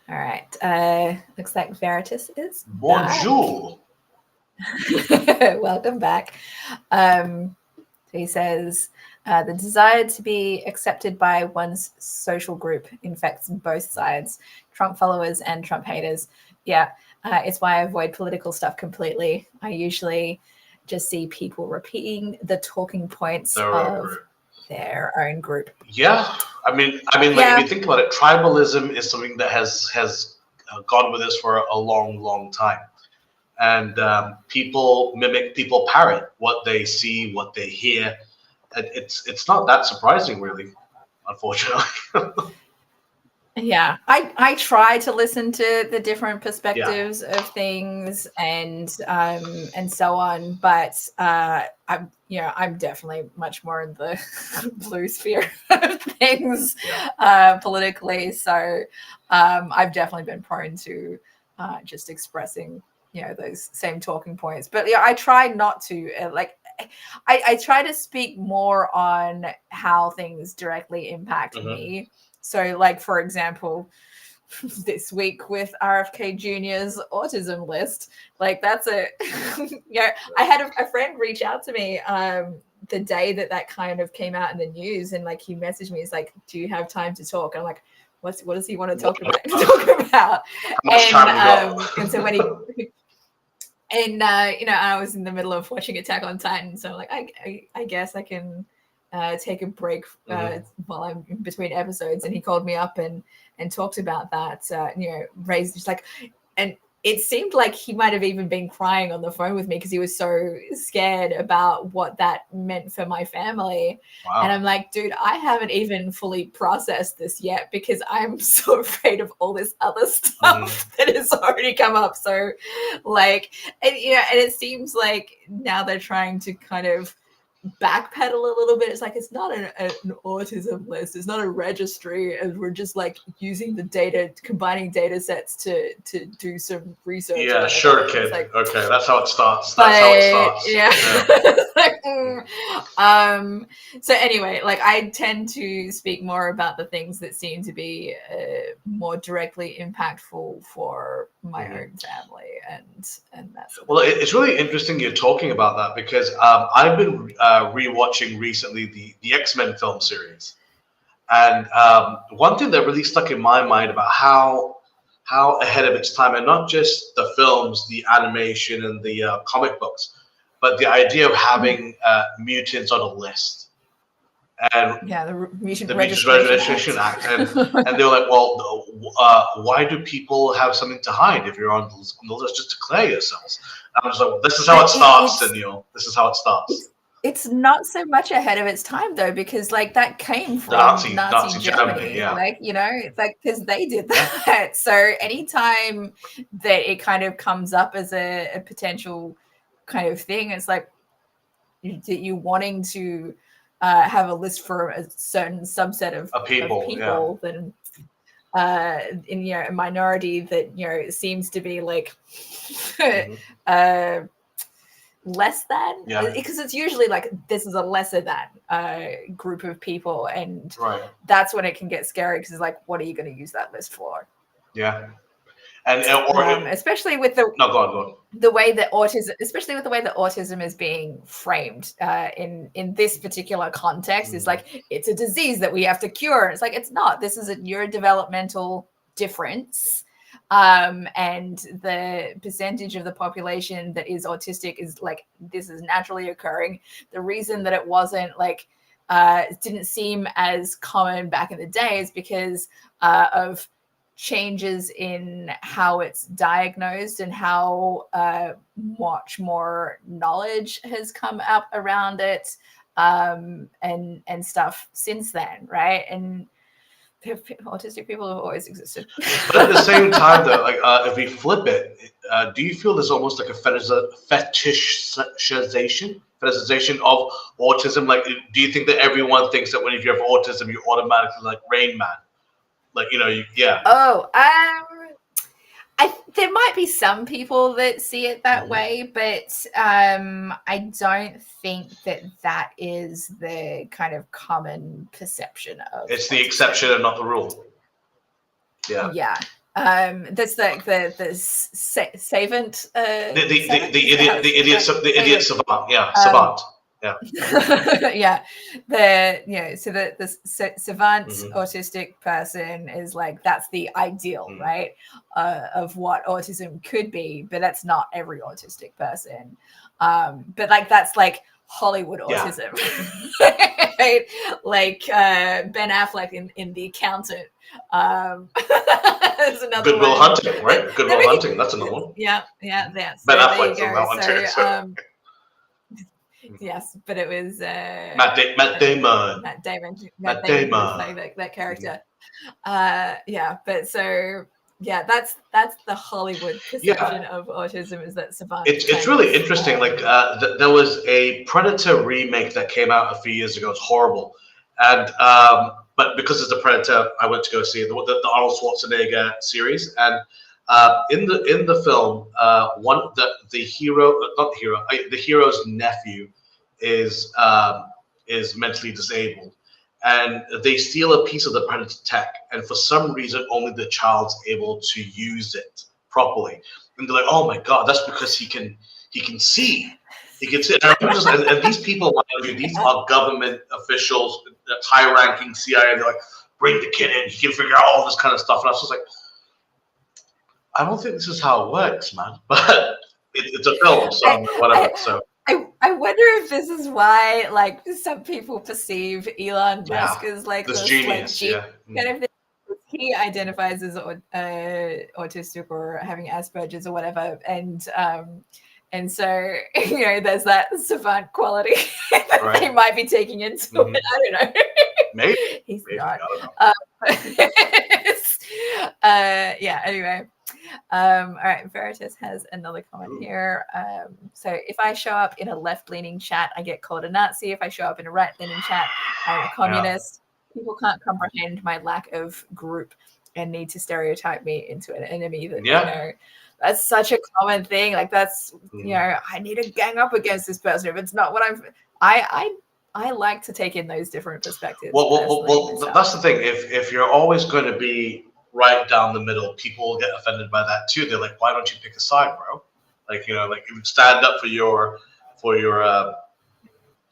All right. Looks like Veritas is Bonjour. Welcome back. So he says, the desire to be accepted by one's social group infects both sides, Trump followers and Trump haters. It's why I avoid political stuff completely. I usually just see people repeating the talking points of their own group. Yeah, I mean, like if you think about it, tribalism is something that has gone with us for a long, long time, and people mimic, people parrot what they see, what they hear, and it's not that surprising, really, unfortunately. Yeah, I try to listen to the different perspectives of things and so on, but I'm definitely much more in the blue sphere of things politically. So I've definitely been prone to just expressing those same talking points. But I try not to I try to speak more on how things directly impact me. So, like, for example, this week with RFK Jr.'s autism list, like that's I had a friend reach out to me the day that kind of came out in the news, and like he messaged me, he's like, do you have time to talk? And I'm like, what does he want to talk about? And so when he I was in the middle of watching Attack on Titan, so I'm like, I guess I can take a break while I'm in between episodes. And he called me up and talked about that, raised just like, and it seemed like he might have even been crying on the phone with me because he was so scared about what that meant for my family. Wow. And I'm like, dude, I haven't even fully processed this yet because I'm so afraid of all this other stuff that has already come up. So like, and it seems like now they're trying to kind of backpedal a little bit. It's like, it's not an autism list, it's not a registry, and we're just like using the data, combining data sets to do some research. Yeah, sure, kid. Like, okay, that's how it starts. Yeah. So anyway, like I tend to speak more about the things that seem to be more directly impactful for my own family, and that's well, it's really interesting you're talking about that because I've been rewatching recently the X-Men film series, and one thing that really stuck in my mind about how ahead of its time, and not just the films, the animation, and the comic books, but the idea of having mutants on a list. And the Mutant Registration Act. And they were like, well, why do people have something to hide if you're on the list? Just declare yourselves. And I'm just like, well, this is how it starts, Daniel. This is how it starts. It's not so much ahead of its time though, because like that came from Nazi Germany. Like, it's like because they did that. Yeah. So anytime that it kind of comes up as a potential kind of thing, it's like you wanting to have a list for a certain subset of people, then in a minority that seems to be like less than, because it's usually like this is a lesser than group of people, and that's when it can get scary because it's like, what are you going to use that list for? And especially with the way that autism is being framed in this particular context is like it's a disease that we have to cure. It's like, it's not. This is a neurodevelopmental difference, and the percentage of the population that is autistic is like, this is naturally occurring. The reason that it wasn't like it didn't seem as common back in the day is because of changes in how it's diagnosed and how much more knowledge has come up around it, and stuff since then, right? And autistic people have always existed. But at the same time, though, like if we flip it, do you feel there's almost like a fetishization of autism? Like, do you think that everyone thinks that when you have autism, you're automatically like Rain Man? Like, there might be some people that see it that way, but I don't think that is the kind of common perception of. It's the exception and not the rule. Yeah. That's like the savant. The idiot savant. Yeah, savant. Yeah. So the savant autistic person is like, that's the ideal, right, of what autism could be, but that's not every autistic person. But like, that's like Hollywood Yeah. autism. Right? Like Ben Affleck in The Accountant. There's another Good Will one. Hunting, right? Good Will Hunting. That's another one. Yeah. So Ben there you Affleck's on go. that one too. So yes, but it was Matt Damon. Matt Damon was like that character. Yeah, but so yeah, that's the Hollywood perception of autism, is that savant. It's really interesting. Like there was a Predator remake that came out a few years ago. It's horrible, and but because it's a Predator, I went to go see the Arnold Schwarzenegger series. And in the film, the hero's nephew is mentally disabled, and they steal a piece of the Predator tech, and for some reason, only the child's able to use it properly. And they're like, "Oh my god, that's because he can see." He can see. And these people, mind you, these are government officials, high-ranking CIA. They're like, "Bring the kid in. He can figure out all this kind of stuff." And I was just like, "I don't think this is how it works, man." But it's a film, so whatever. So I wonder if this is why, like, some people perceive Elon Musk as like this this genius, kind of thing. He identifies as autistic or having Asperger's or whatever, and so there's that savant quality that he might be taking into it. I don't know. Maybe he's maybe, not. I don't know. Yeah. Anyway. All right. Veritas has another comment here. So if I show up in a left-leaning chat, I get called a Nazi. If I show up in a right-leaning chat, I'm a communist. People can't comprehend my lack of group and need to stereotype me into an enemy. That that's such a common thing. Like that's I need to gang up against this person if it's not what I like to take in those different perspectives. Well, that's the thing. If you're always going to be right down the middle, people will get offended by that too. They're like, "Why don't you pick a side, bro? Like like you stand up for your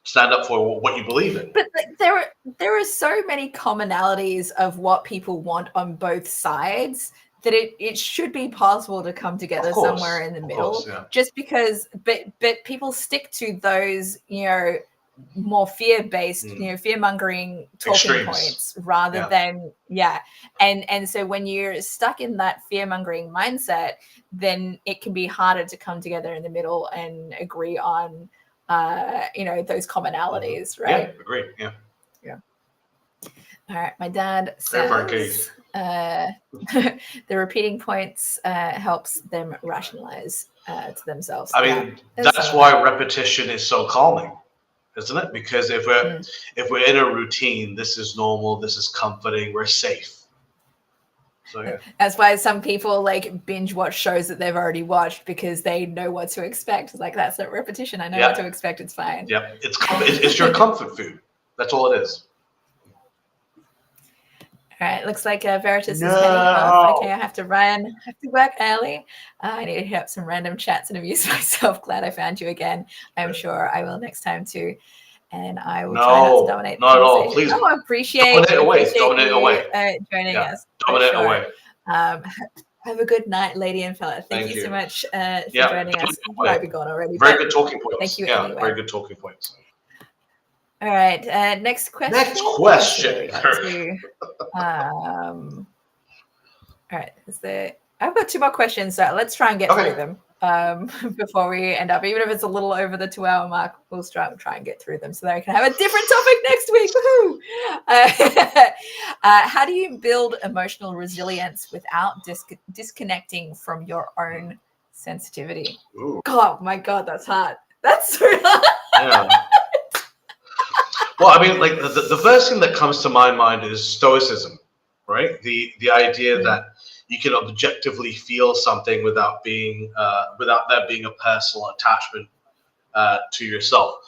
stand up for what you believe in." But there are so many commonalities of what people want on both sides that it should be possible to come together somewhere in the middle. Just because, but people stick to those, more fear-based, fear-mongering talking points rather than and so when you're stuck in that fear-mongering mindset, then it can be harder to come together in the middle and agree on those commonalities, right? Yeah, agree. Yeah. All right, my dad says the repeating points helps them rationalize to themselves. I mean, that's why repetition is so calming, isn't it? Because if we're in a routine, this is normal, this is comforting, we're safe. So that's why some people like binge watch shows that they've already watched because they know what to expect. Like, that's not repetition. I know what to expect. It's fine. Yep. It's your comfort food. That's all it is. All right. Looks like Veritas is heading off. Okay, I have to run. I have to work early. I need to hit up some random chats and amuse myself. Glad I found you again. I'm sure I will next time too. And I will try not to dominate the conversation. No, please. I appreciate Dominate away. Joining us. Dominate away. Have a good night, lady and fella. Thank you so much for joining us. You might be gone already. Very good talking points. Thank you. Yeah, anyway. Very good talking points. All right. Next question. All right. I've got two more questions, so let's try and get through them before we end up. Even if it's a little over the 2-hour mark, we'll try and get through them so that we can have a different topic next week. Woohoo! How do you build emotional resilience without disconnecting from your own sensitivity? Ooh. Oh my God, that's hard. That's so hard. Yeah. Well, I mean, like the first thing that comes to my mind is stoicism, right? The idea that you can objectively feel something without there being a personal attachment to yourself.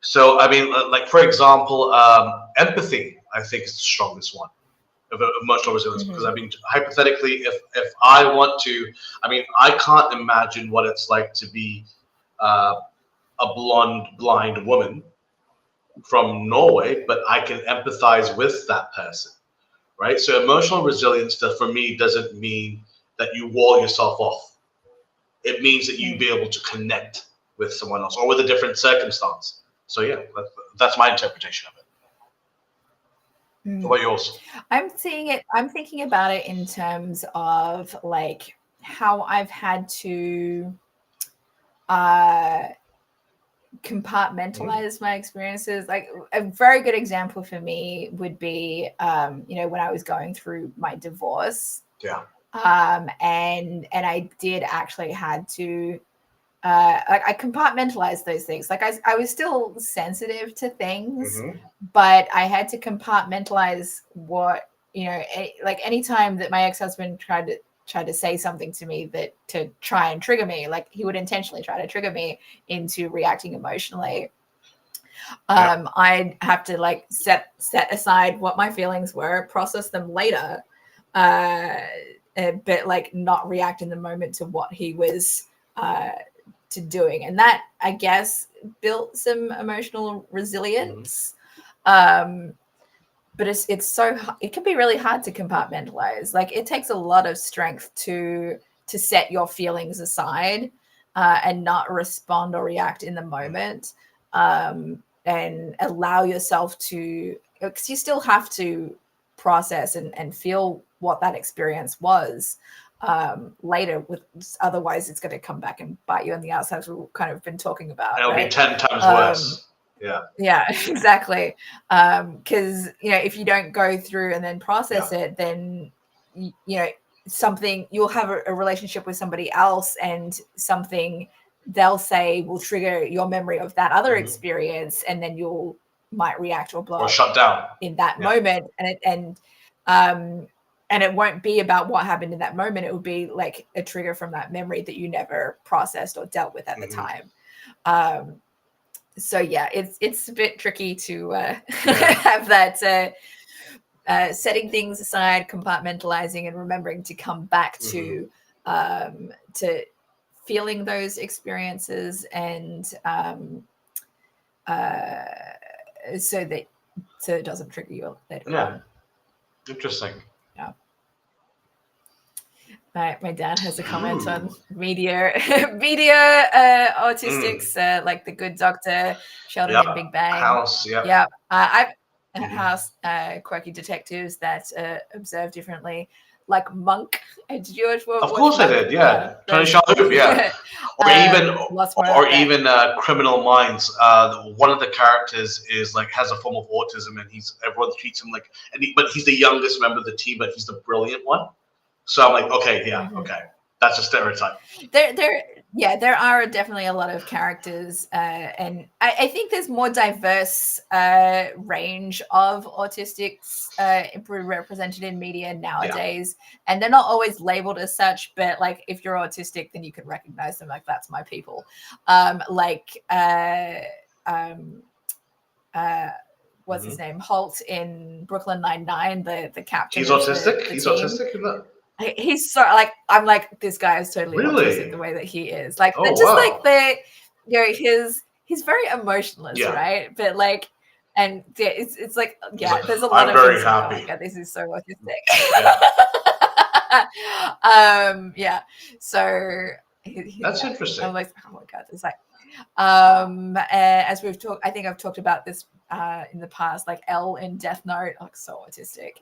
So, I mean, like for example, empathy, I think, is the strongest one of emotional resilience. Because I mean, hypothetically, if I want to, I mean, I can't imagine what it's like to be a blonde, blind woman from Norway, but I can empathize with that person, right? So emotional resilience, for me, doesn't mean that you wall yourself off. It means that you be able to connect with someone else or with a different circumstance. So yeah, that's my interpretation of it. What about yours? I'm thinking about it in terms of like how I've had to compartmentalize my experiences. Like a very good example for me would be when I was going through my divorce. Yeah. And I did actually had to like I compartmentalized those things. Like I was still sensitive to things, but I had to compartmentalize what, like anytime that my ex-husband tried to say something to me that to try and trigger me, like he would intentionally try to trigger me into reacting emotionally. I'd have to like set aside what my feelings were, process them later, but like not react in the moment to what he was to doing. And that, I guess, built some emotional resilience. But it's so, it can be really hard to compartmentalize. Like it takes a lot of strength to set your feelings aside and not respond or react in the moment, and allow yourself to, because you still have to process and feel what that experience was later, with otherwise it's going to come back and bite you on the outside, as we've kind of been talking about. It'll be 10 times worse. Yeah, exactly. Because if you don't go through and then process it, then something, you'll have a relationship with somebody else, and something they'll say will trigger your memory of that other experience, and then you'll might react or blow or up shut down in that moment, and it won't be about what happened in that moment. It will be like a trigger from that memory that you never processed or dealt with at the time. So yeah, it's a bit tricky to have that setting things aside, compartmentalizing, and remembering to come back to feeling those experiences, and so it doesn't trigger you later on. Interesting. My dad has a comment on media autistics, like The Good Doctor, Sheldon in Big Bang, House, I've House, quirky detectives that observe differently, like Monk. Did you watch? Of course I did. Yeah, Tony Shalhoub. Yeah, or even Criminal Minds. One of the characters is like has a form of autism, and everyone treats him like, but he's the youngest member of the team, but he's the brilliant one. So I'm like, okay, okay, that's a stereotype. There are definitely a lot of characters, and I think there's more diverse range of autistics represented in media nowadays, and they're not always labeled as such. But like, if you're autistic, then you can recognize them. Like, that's my people. What's his name? Holt in Brooklyn Nine-Nine, the captain. He's autistic. He's autistic, isn't it? He's so like, I'm like, this guy is totally autistic the way that he is. Like, he's very emotionless, right? But like, and it's like, there's a lot of very things. happy. Oh my God, this is so autistic. So that's interesting. I'm like, oh my God, it's like, as we've talked, I think I've talked about this in the past, like L in Death Note, like so autistic.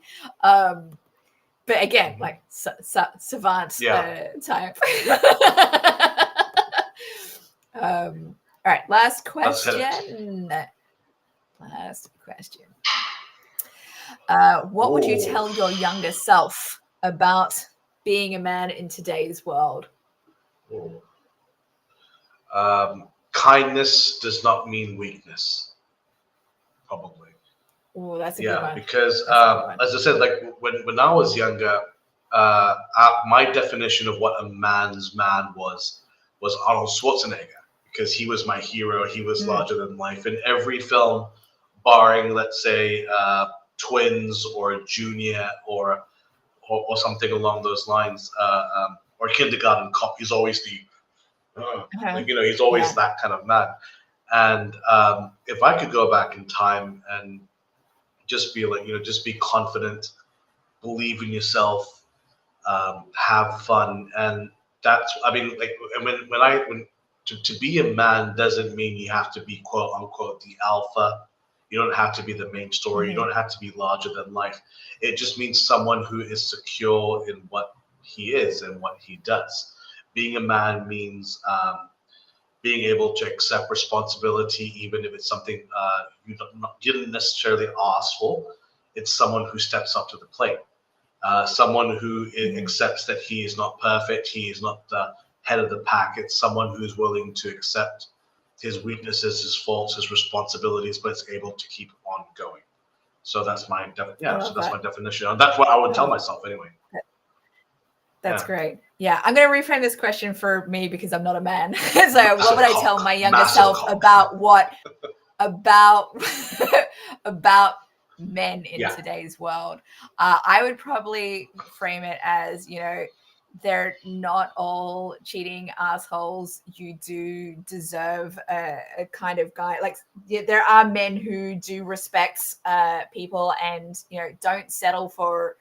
But again, like savant type. All right, last question. What would you tell your younger self about being a man in today's world? Kindness does not mean weakness. Probably. Oh, that's a good one. Because as I said, like when I was younger, my definition of what a man's man was Arnold Schwarzenegger, because he was my hero. He was larger than life in every film, barring, let's say, Twins or Junior or something along those lines, or Kindergarten Cop. He's always he's always that kind of man. And if I could go back in time and just be like, just be confident, believe in yourself, have fun, and that's, I mean, like, when to be a man doesn't mean you have to be quote unquote the alpha. You don't have to be the main story. You don't have to be larger than life. It just means someone who is secure in what he is and what he does. Being a man means being able to accept responsibility, even if it's something you didn't necessarily ask for. It's someone who steps up to the plate. Someone who accepts that he is not perfect, he is not the head of the pack. It's someone who's willing to accept his weaknesses, his faults, his responsibilities, but is able to keep on going. So that's my my definition. And that's what I would tell myself anyway. That's great. Yeah, I'm going to reframe this question for me because I'm not a man. So what would I tell my younger self about about men in today's world? I would probably frame it as, they're not all cheating assholes. You do deserve a kind of guy. Like, there are men who do respect people and, don't settle for,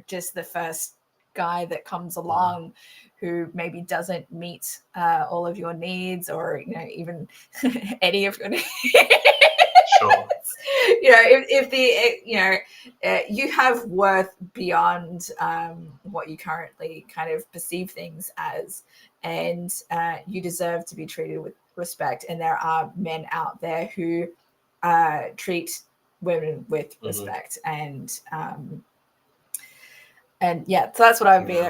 just the first guy that comes along who maybe doesn't meet all of your needs or, even any of your needs. Sure. You have worth beyond what you currently kind of perceive things as, and you deserve to be treated with respect. And there are men out there who treat women with respect, and so that's what I would be.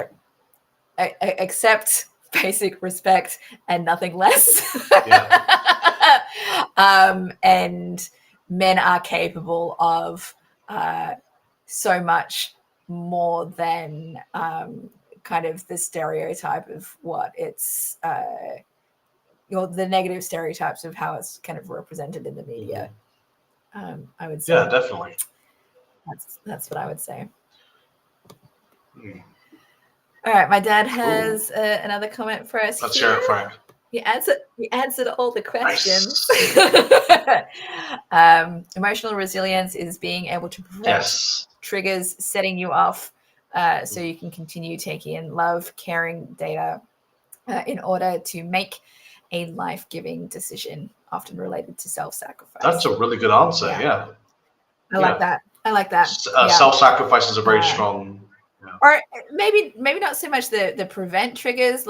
Accept basic respect and nothing less. And men are capable of so much more than kind of the stereotype of what it's the negative stereotypes of how it's kind of represented in the media. I would say. Yeah, definitely. That's what I would say. All right, my dad has another comment for us. Let's hear it, Frank. You answered all the questions. Nice. Emotional resilience is being able to prevent triggers setting you off so you can continue taking in love, caring data in order to make a life-giving decision, often related to self-sacrifice. That's a really good answer, yeah. I like that. Self-sacrifice is a very strong... Or maybe not so much the prevent triggers,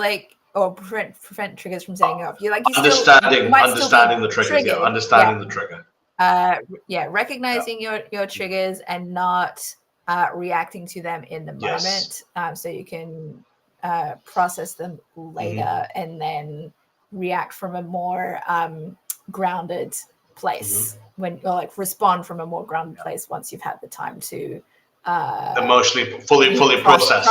or prevent triggers from setting off. Understanding the triggers. Yeah, understanding the trigger. Recognizing your triggers and not reacting to them in the moment, so you can process them later and then react from a more grounded place respond from a more grounded place once you've had the time to emotionally fully process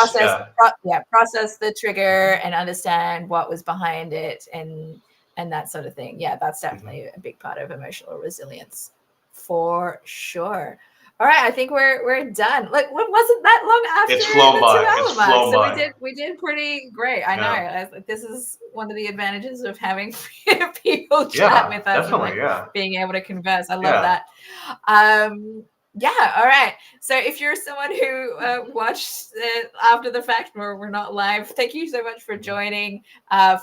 the trigger and understand what was behind it and that sort of thing. That's definitely a big part of emotional resilience for sure. All right, I think we're done. Like, what wasn't that long after it's flown by. So we did pretty great. I know. This is one of the advantages of having people chat with us and being able to converse. I love that. All right. So if you're someone who watched after the fact, we're not live, thank you so much for joining.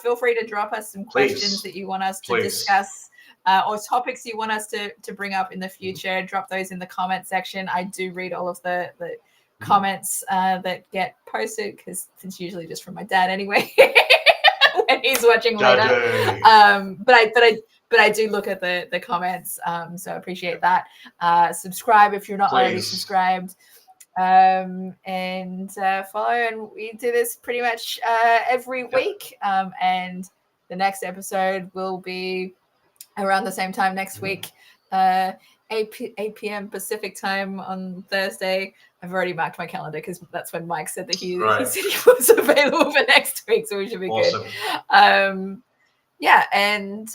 Feel free to drop us some questions that you want us to discuss or topics you want us to bring up in the future. Drop those in the comment section. I do read all of the comments that get posted because it's usually just from my dad anyway when he's watching later. But I do look at the comments, so I appreciate that. Subscribe if you're not already subscribed, and follow. And we do this pretty much every week. And the next episode will be around the same time next week, 8 p.m. Pacific time on Thursday. I've already marked my calendar because that's when Mike said that he said he was available for next week, so we should be good. And